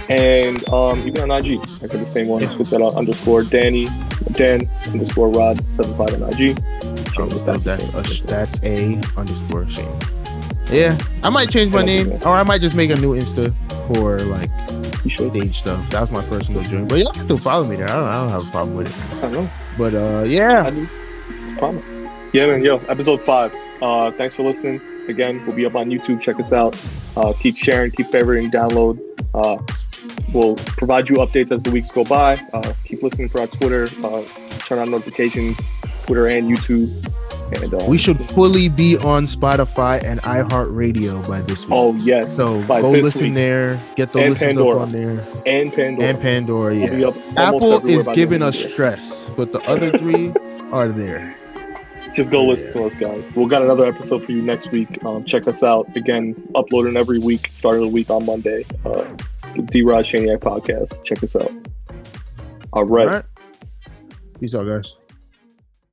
And even on IG. I got the same one. Switch that out _Dan_Rod75 on IG. That's _Shane. Yeah, I might change my name, or I might just make a new Insta for stage stuff. That was my personal journey, but y'all can still follow me there. I don't have a problem with it. I know, but yeah, I do. Promise. Yeah, man. Yo, episode 5. Thanks for listening. Again, we'll be up on YouTube. Check us out. Keep sharing, keep favoriting, download. We'll provide you updates as the weeks go by. Keep listening for our Twitter. Turn on notifications, Twitter and YouTube. And we should fully be on Spotify and iHeartRadio by this week. Oh, yes. So go listen there. Get the listens up on there. And Pandora. Yeah. Apple is giving us stress, but the other 3 are there. Just go listen to us, guys. We'll got another episode for you next week. Check us out. Again, uploading every week. Start of the week on Monday. The D-Rod Shaniac Podcast. Check us out. All right. Peace out, guys.